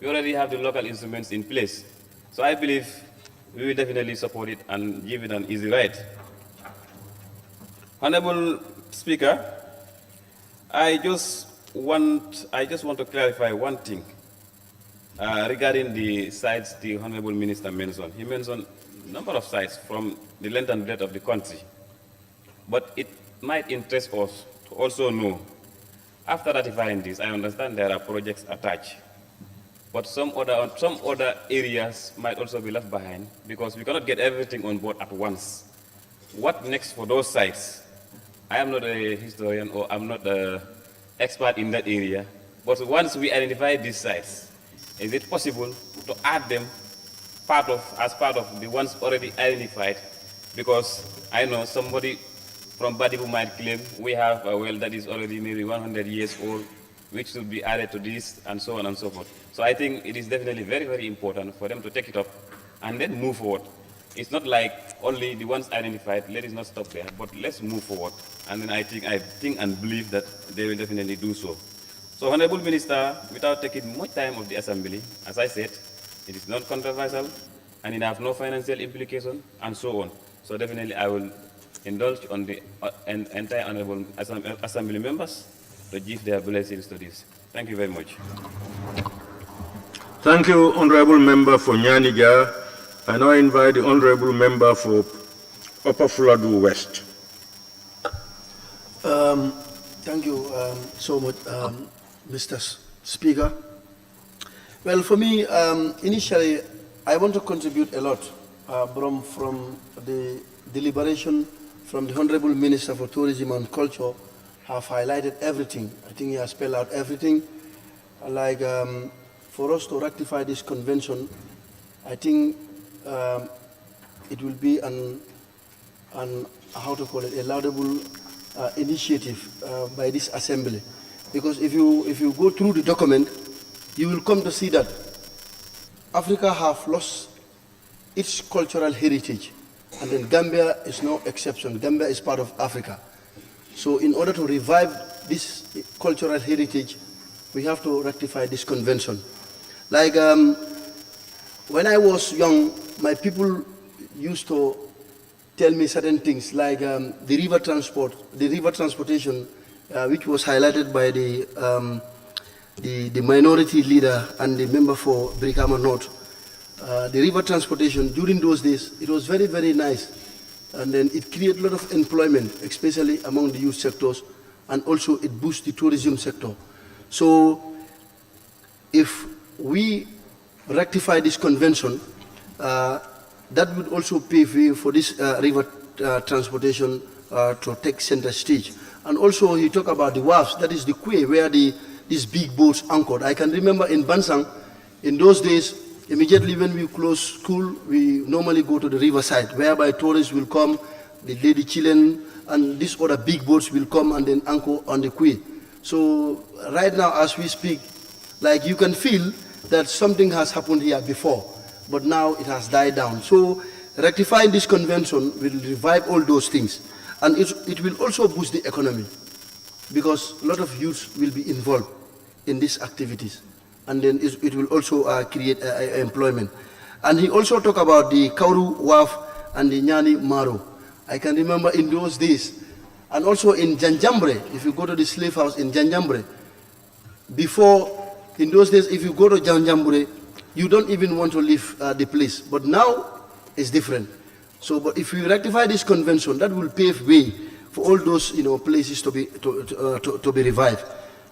we already have the local instruments in place. So I believe we will definitely support it and give it an easy ride. Honorable Speaker, I just want to clarify one thing regarding the sites the Honorable Minister mentioned. He mentioned a number of sites from the length and breadth of the country. But it might interest us to also know, after ratifying this, I understand there are projects attached. But some other areas might also be left behind, because we cannot get everything on board at once. What next for those sites? I am not a historian or I'm not an expert in that area, but once we identify these sites, is it possible to add them as part of the ones already identified? Because I know somebody from Badibu might claim we have a well that is already maybe 100 years old, which should be added to this, and so on and so forth. So I think it is definitely very, very important for them to take it up and then move forward. It's not like only the ones identified, let us not stop there, but let's move forward. And then I think and believe that they will definitely do so. So, Honorable Minister, without taking much time of the Assembly, as I said, it is not controversial and it has no financial implication and so on. So definitely I will indulge on the entire Honorable Assembly members to give their blessings to this. Thank you very much. Thank you, Honorable Member for Nyaniga. I now invite the Honorable Member for Upper Fuladu West. Thank you so much, Mr. Speaker. Well, for me, initially, I want to contribute a lot from the deliberation from the Honorable Minister for Tourism and Culture have highlighted everything. I think he has spelled out everything. Like, for us to rectify this convention, I think it will be how to call it, a laudable initiative by this assembly. Because if you go through the document, you will come to see that Africa have lost its cultural heritage, and then Gambia is no exception. Gambia is part of Africa. So in order to revive this cultural heritage, we have to rectify this convention. Like when I was young, my people used to tell me certain things, like the river transportation, which was highlighted by the minority leader and the member for Brikama North. The river transportation, during those days, it was very, very nice. And then it created a lot of employment, especially among the youth sectors, and also it boosts the tourism sector. So if we rectify this convention, that would also pave way for this river transportation to take center stage. And also he talked about the wharfs, that is the quay where these big boats anchored. I can remember in Bansang, in those days, immediately when we close school, we normally go to the riverside, whereby tourists will come, the Lady Chilean, and these other big boats will come and then anchor on the quay. So right now, as we speak, like you can feel that something has happened here before, but now it has died down. So rectifying this convention will revive all those things. And it will also boost the economy, because a lot of youth will be involved in these activities. And then it will also create employment. And he also talked about the Kauru Wharf and the Nyani Maro. I can remember in those days, and also in Janjambre, if you go to the slave house in Janjambre, before, in those days, if you go to Janjambre, you don't even want to leave the place. But now, it's different. So, but if we rectify this convention, that will pave way for all those, places to be revived.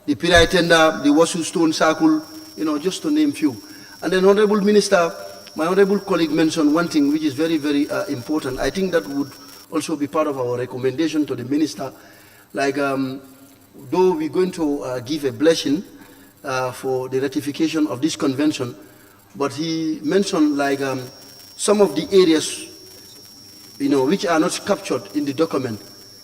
The Pirai Tenda, the Wasu Stone Circle, just to name few. And then, Honorable Minister, my honorable colleague mentioned one thing which is very, very important. I think that would also be part of our recommendation to the minister. Like, though we're going to give a blessing for the ratification of this convention, but he mentioned like some of the areas, which are not captured in the document,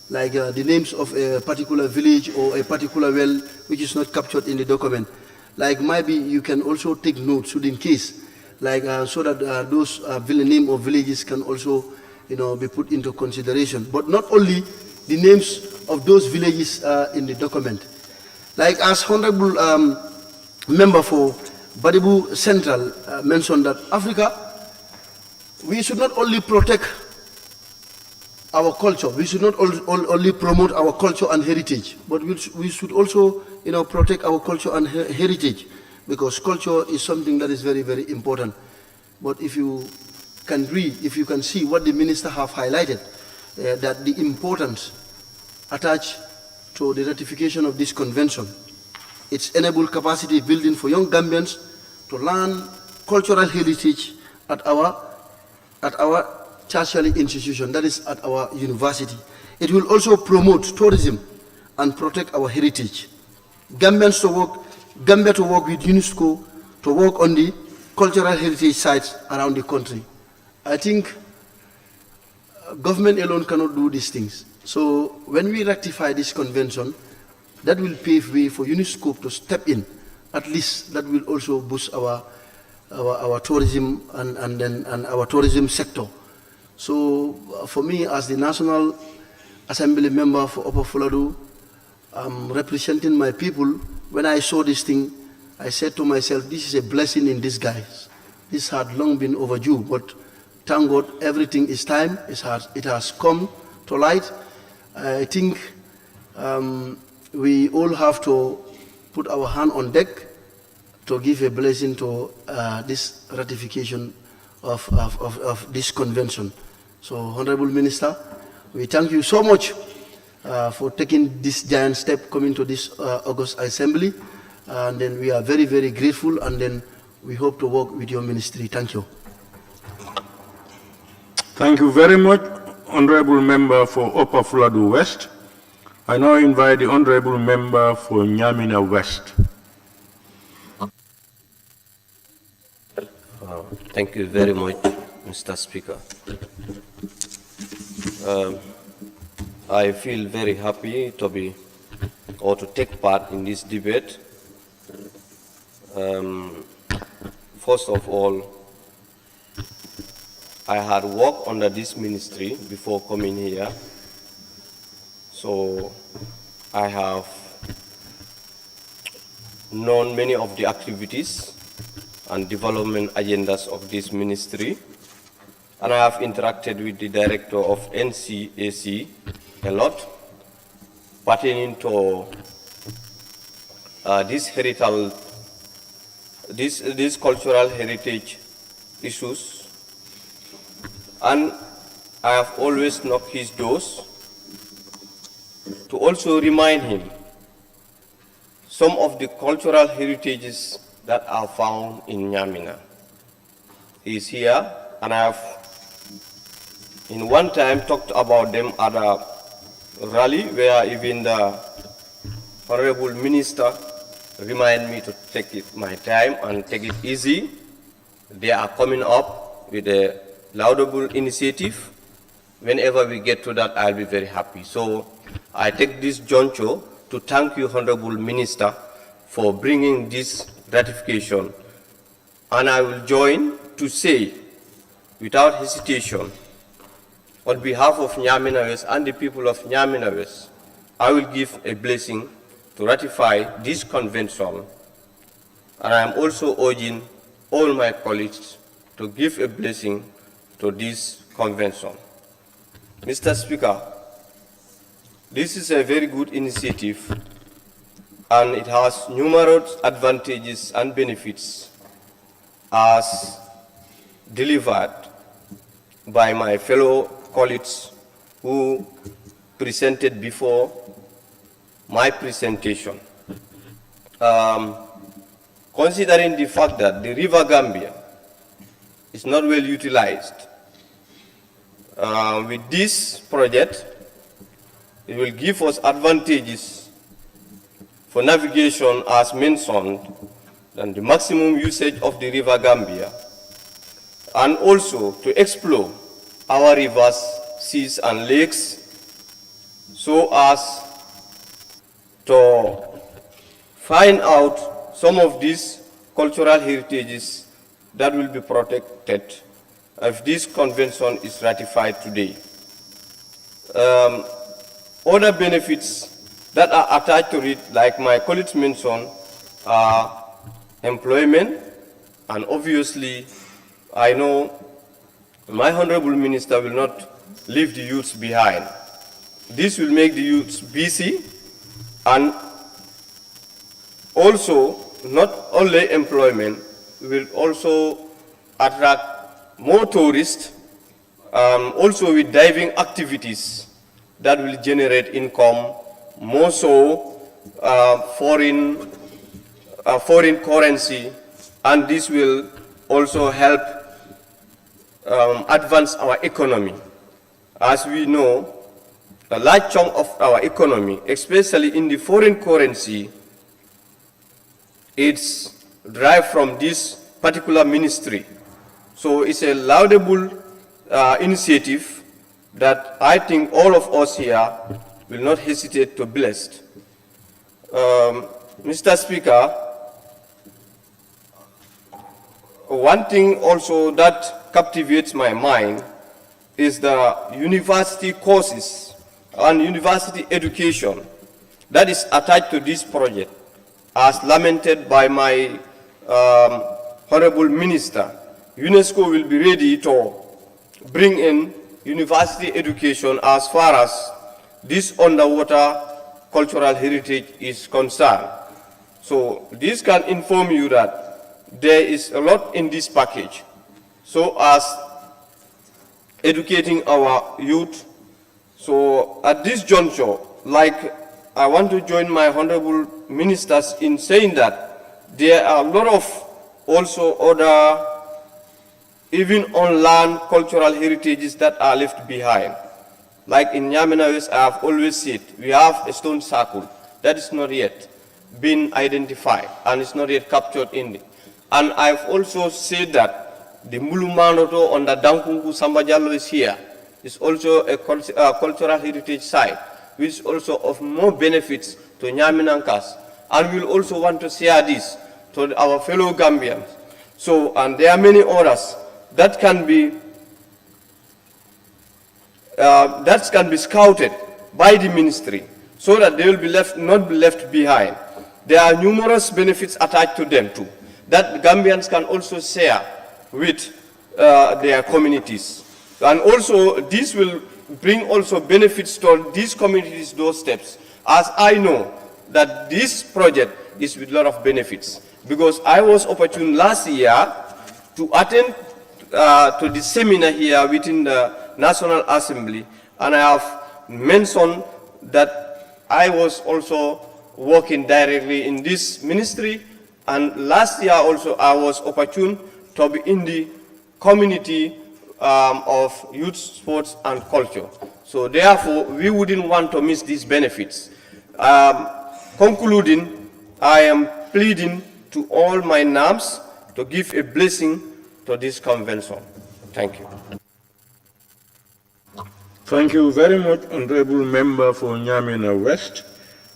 like the names of a particular village or a particular well, which is not captured in the document. Like maybe you can also take note, so in case, like so that those name of villages can also, be put into consideration. But not only the names of those villages in the document. Like as Honorable Member for Badibu Central mentioned that Africa, we should not only protect our culture, we should not only promote our culture and heritage, but we should also, protect our culture and heritage, because culture is something that is very, very important. But if you can read, if you can see what the minister have highlighted, that the importance attached to the ratification of this convention, it's enable capacity building for young Gambians to learn cultural heritage at our tertiary institution, that is at our university. It will also promote tourism and protect our heritage. Gambia to work with UNESCO to work on the cultural heritage sites around the country. I think government alone cannot do these things. So when we rectify this convention, that will pave way for UNESCO to step in. At least that will also boost our tourism and our tourism sector. So for me, as the National Assembly member for Upper Fuladu, I'm representing my people when I saw this thing, I said to myself, this is a blessing in disguise. This had long been overdue, but thank God everything is time. It has come to light. I think we all have to put our hand on deck to give a blessing to this ratification of this convention. So, Honorable Minister, we thank you so much for taking this giant step coming to this August Assembly. And then we are very, very grateful, and then we hope to work with your ministry. Thank you. Thank you very much, Honorable Member for Upper Fuladu West. I now invite the Honorable Member for Nyamina West. Thank you very much, Mr. Speaker. I feel very happy to be or to take part in this debate. First of all, I had worked under this ministry before coming here, so I have known many of the activities and development agendas of this ministry, and I have interacted with the director of NCAC a lot pertaining to these cultural heritage issues, and I have always knocked his doors to also remind him some of the cultural heritages that are found in Nyamina. He is here, and I have in one time talked about them at a rally where even the Honorable Minister reminded me to take my time and take it easy. They are coming up with a laudable initiative. Whenever we get to that, I'll be very happy. So I take this juncture to thank you, Honorable Minister, for bringing this ratification. And I will join to say, without hesitation, on behalf of Nyamina West and the people of Nyamina West, I will give a blessing to ratify this convention. And I am also urging all my colleagues to give a blessing to this convention. Mr. Speaker, this is a very good initiative, and it has numerous advantages and benefits as delivered by my fellow colleagues who presented before my presentation. Considering the fact that the River Gambia is not well utilized, with this project, it will give us advantages for navigation as mentioned, and the maximum usage of the River Gambia, and also to explore our rivers, seas and lakes so as to find out some of these cultural heritages that will be protected if this convention is ratified today. Other benefits that are attached to it, like my colleagues mentioned, are employment, and obviously I know my Honorable Minister will not leave the youths behind. This will make the youths busy, and also not only employment, will also attract more tourists, also with diving activities that will generate income, more so foreign currency, and this will also help advance our economy. As we know, a large chunk of our economy, especially in the foreign currency, it's derived from this particular ministry. So it's a laudable initiative that I think all of us here will not hesitate to bless. Mr. Speaker, one thing also that captivates my mind is the university courses and university education that is attached to this project. as lamented by my Honorable Minister, UNESCO will be ready to bring in university education as far as this underwater cultural heritage is concerned. So this can inform you that there is a lot in this package, so as educating our youth. So at this juncture, like I want to join my honorable ministers in saying that there are a lot of also other even unlearned cultural heritages that are left behind. Like in Nyamena West, I have always said, we have a stone circle that is not yet been identified and is not yet captured in it. And I've also said that the Mulumanoto on the Dankungu Sambajalo is here. It's also a cultural heritage site, which is also of more benefits to Nyaminankas. And we'll also want to share this to our fellow Gambians. So, and there are many others that can be scouted by the ministry so that they will be not be left behind. There are numerous benefits attached to them too, that Gambians can also share with their communities. And also, this will bring also benefits to these communities' doorsteps, as I know that this project is with a lot of benefits. Because I was opportune last year to attend to the seminar here within the National Assembly, and I have mentioned that I was also working directly in this ministry, and last year also I was opportune to be in the community of youth, sports and culture. So therefore, we wouldn't want to miss these benefits. Concluding, I am pleading to all my NAMs to give a blessing to this convention. Thank you. Thank you very much, Honorable Member for Nyamena West.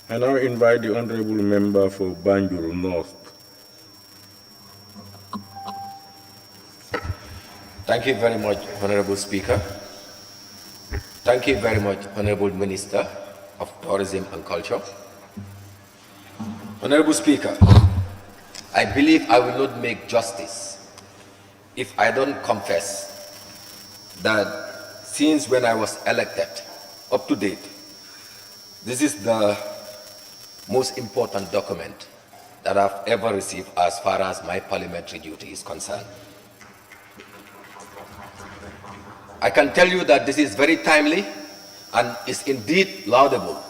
I now invite the Honorable Member for Banjul North. Thank you very much, Honorable Speaker. Thank you very much, Honorable Minister of Tourism and Culture. Honorable Speaker, I believe I will not make justice if I don't confess that since when I was elected, up to date, this is the most important document that I've ever received as far as my parliamentary duty is concerned. I can tell you that this is very timely and is indeed laudable.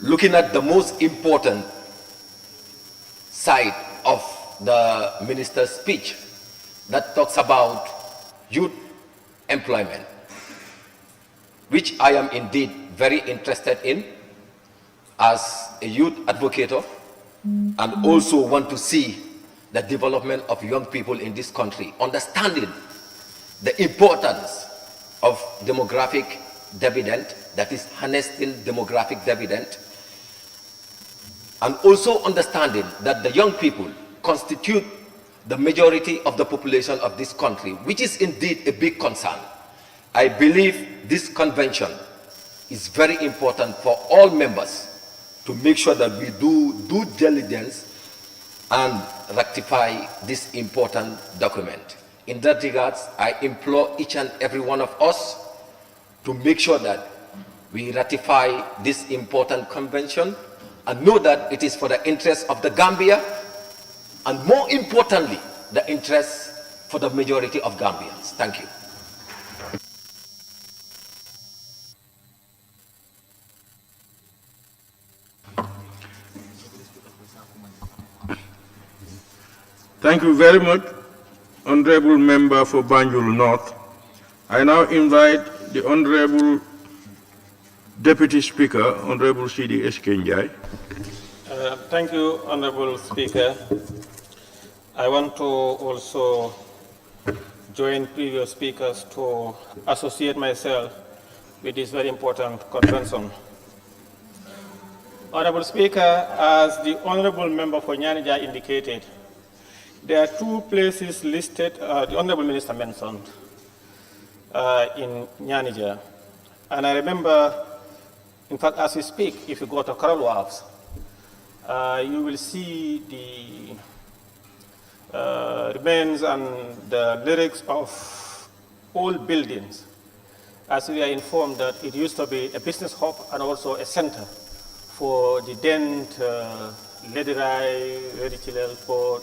Looking at the most important side of the minister's speech that talks about youth employment, which I am indeed very interested in as a youth advocate, and also want to see the development of young people in this country, understanding the importance of demographic dividend, that is harnessing demographic dividend, and also understanding that the young people constitute the majority of the population of this country, which is indeed a big concern. I believe this convention is very important for all members to make sure that we do due diligence and rectify this important document. In that regard, I implore each and every one of us to make sure that we ratify this important convention and know that it is for the interest of the Gambia and, more importantly, the interest for the majority of Gambians. Thank you. Thank you very much, Honorable Member for Banjul North. I now invite the Honorable Deputy Speaker, Honorable Sidi Eskenjai. Thank you, Honorable Speaker. I want to also join previous speakers to associate myself with this very important convention. Honorable Speaker, as the Honorable Member for Nyanija indicated, there are two places listed, the Honorable Minister mentioned, in Nyanija. And I remember, in fact, as we speak, if you go to Coral Wharves, you will see the remains and the lyrics of old buildings, as we are informed that it used to be a business hub and also a center for the Dent, Ledirai, Redicilel port,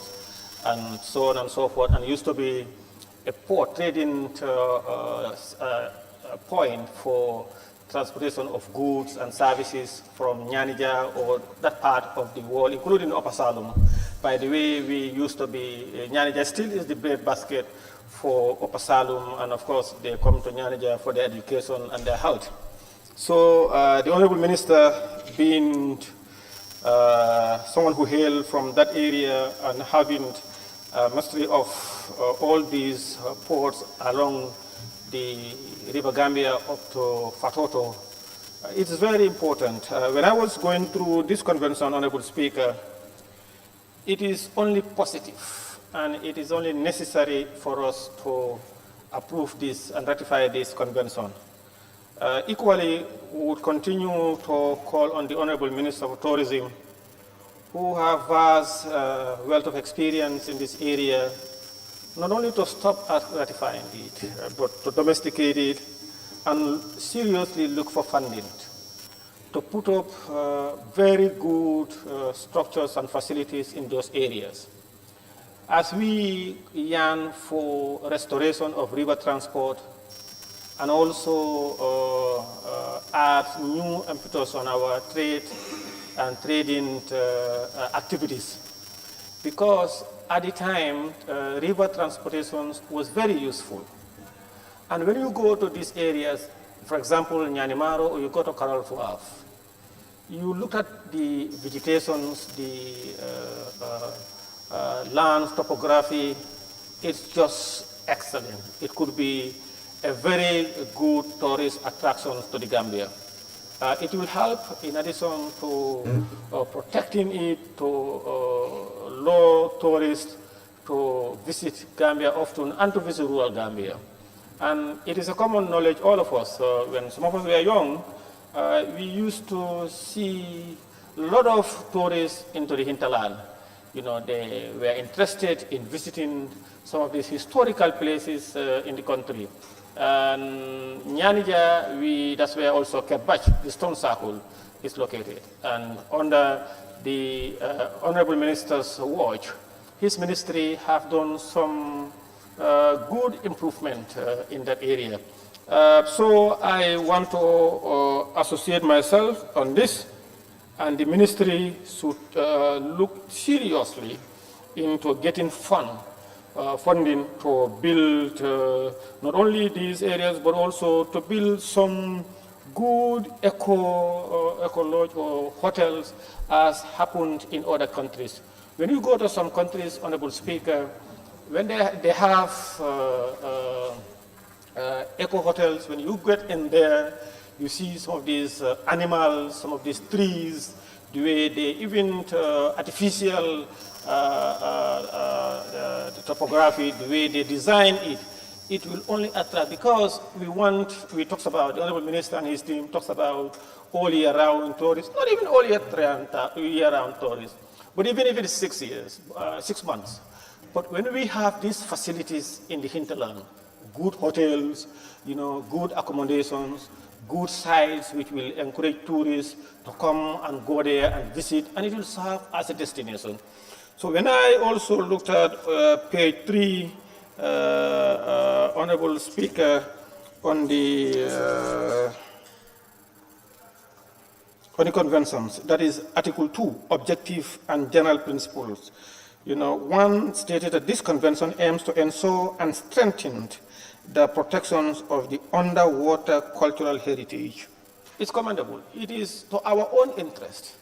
and so on and so forth, and used to be a port trading point for transportation of goods and services from Nyanija or that part of the world, including Upper Salum. By the way, we used to be, Nyanija still is the breadbasket for Upper Salum, and of course they come to Nyanija for their education and their health. So the Honorable Minister, being someone who hailed from that area and having mastery of all these ports along the River Gambia up to Fatoto, it's very important. When I was going through this convention, Honorable Speaker, it is only positive and it is only necessary for us to approve this and ratify this convention. Equally, we would continue to call on the Honorable Minister of Tourism, who have vast wealth of experience in this area, not only to stop at ratifying it, but to domesticate it and seriously look for funding, to put up very good structures and facilities in those areas. As we yearn for restoration of river transport and also add new impetus on our trade and trading activities, because at the time, river transportation was very useful. And when you go to these areas, for example, Nyanimaro, or you go to Karol Fuaf, you look at the vegetations, the land topography, it's just excellent. It could be a very good tourist attraction to the Gambia. It will help, in addition to protecting it, to lure tourists to visit Gambia often and to visit rural Gambia. And it is a common knowledge, all of us, when some of us were young, we used to see a lot of tourists into the hinterland. You know, they were interested in visiting some of these historical places in the country. And Nyanija, that's where also Kerbach, the stone circle, is located. And under the Honorable Minister's watch, his ministry have done some good improvement in that area. So I want to associate myself on this, and the ministry should look seriously into getting funding to build not only these areas, but also to build some good eco lodge or hotels as happened in other countries. When you go to some countries, Honorable Speaker, when they have eco hotels, when you get in there, you see some of these animals, some of these trees, the way they even artificial the topography, the way they design it, it will only attract, because we talks about, the Honorable Minister and his team talks about all year round tourists, not even all year round tourists, but even if it is 6 months. But when we have these facilities in the hinterland, good hotels, you know, good accommodations, good sites which will encourage tourists to come and go there and visit, and it will serve as a destination. So when I also looked at page 3, Honorable Speaker, on the conventions, that is Article 2, Objective and General Principles. You know, one stated that this convention aims to ensure and strengthen the protections of the underwater cultural heritage. It's commendable. It is to our own interest.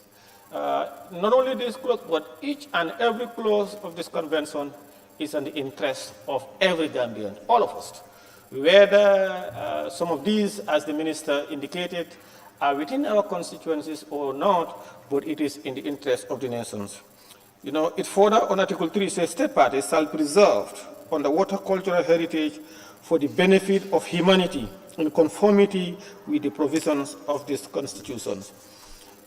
Not only this clause, but each and every clause of this convention is in the interest of every Gambian, all of us. Whether some of these, as the Minister indicated, are within our constituencies or not, but it is in the interest of the nations. You know, it further on Article 3 says, state parties shall preserve underwater cultural heritage for the benefit of humanity in conformity with the provisions of these constitutions.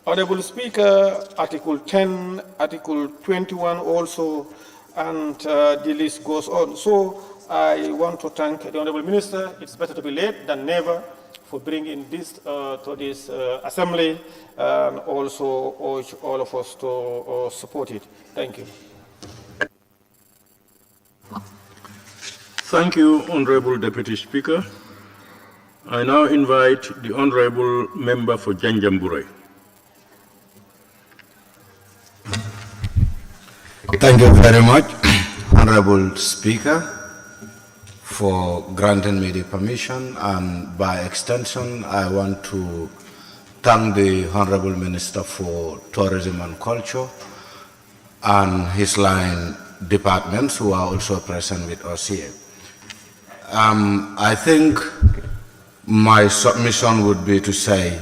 Honorable Speaker, Article 10, Article 21 also, and the list goes on. So I want to thank the Honorable Minister. It's better to be late than never for bringing this to this assembly, and also urge all of us to support it. Thank you. Thank you, Honorable Deputy Speaker. I now invite the Honorable Member for Janjanbureh. Thank you very much, Honorable Speaker, for granting me the permission, and by extension, I want to thank the Honorable Minister for Tourism and Culture and his line departments who are also present with us here. I think my submission would be to say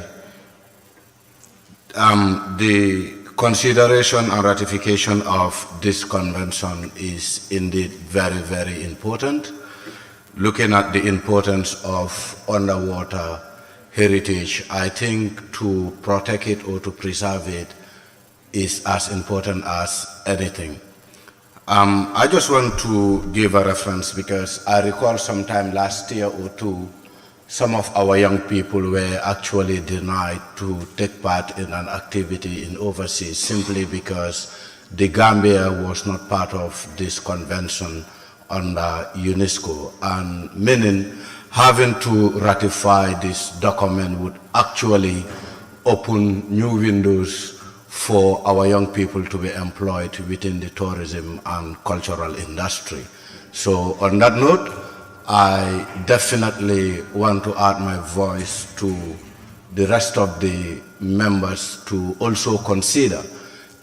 the consideration and ratification of this convention is indeed very, very important. Looking at the importance of underwater heritage, I think to protect it or to preserve it is as important as anything. I just want to give a reference because I recall sometime last year or two, some of our young people were actually denied to take part in an activity in overseas simply because the Gambia was not part of this convention under UNESCO, and meaning having to ratify this document would actually open new windows for our young people to be employed within the tourism and cultural industry. So on that note, I definitely want to add my voice to the rest of the members to also consider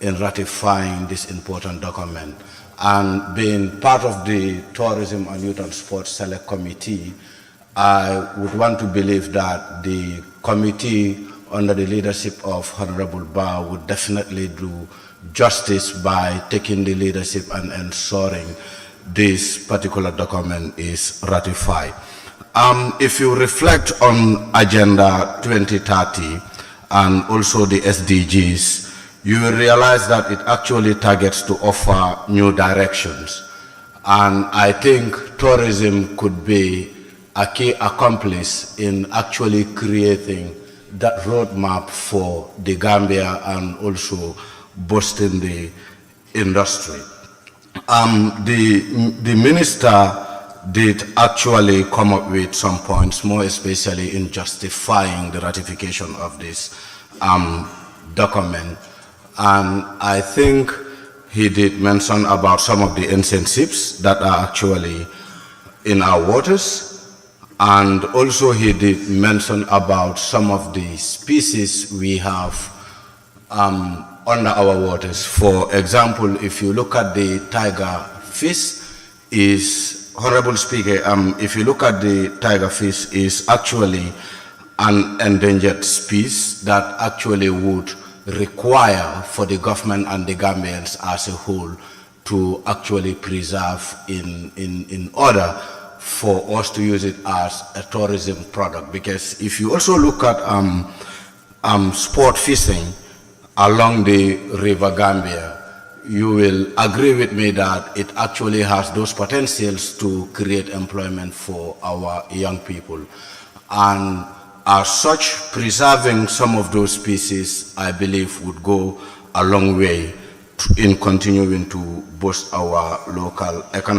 in ratifying this important document. And being part of the Tourism and Youth and Sports Select Committee, I would want to believe that the committee under the leadership of Honorable Ba would definitely do justice by taking the leadership and ensuring this particular document is ratified. If you reflect on Agenda 2030 and also the SDGs, you will realize that it actually targets to offer new directions. And I think tourism could be a key accomplice in actually creating that roadmap for the Gambia and also boosting the industry. The minister did actually come up with some points, more especially in justifying the ratification of this document. And I think he did mention about some of the ancient ships that are actually in our waters. And also he did mention about some of the species we have under our waters. For example, if you look at the tiger fish, Honorable Speaker, if you look at the tiger fish, is actually an endangered species that actually would require for the government and the Gambians as a whole to actually preserve in order for us to use it as a tourism product. Because if you also look at sport fishing along the River Gambia, you will agree with me that it actually has those potentials to create employment for our young people. And as such, preserving some of those species, I believe, would go a long way in continuing to boost our local economy.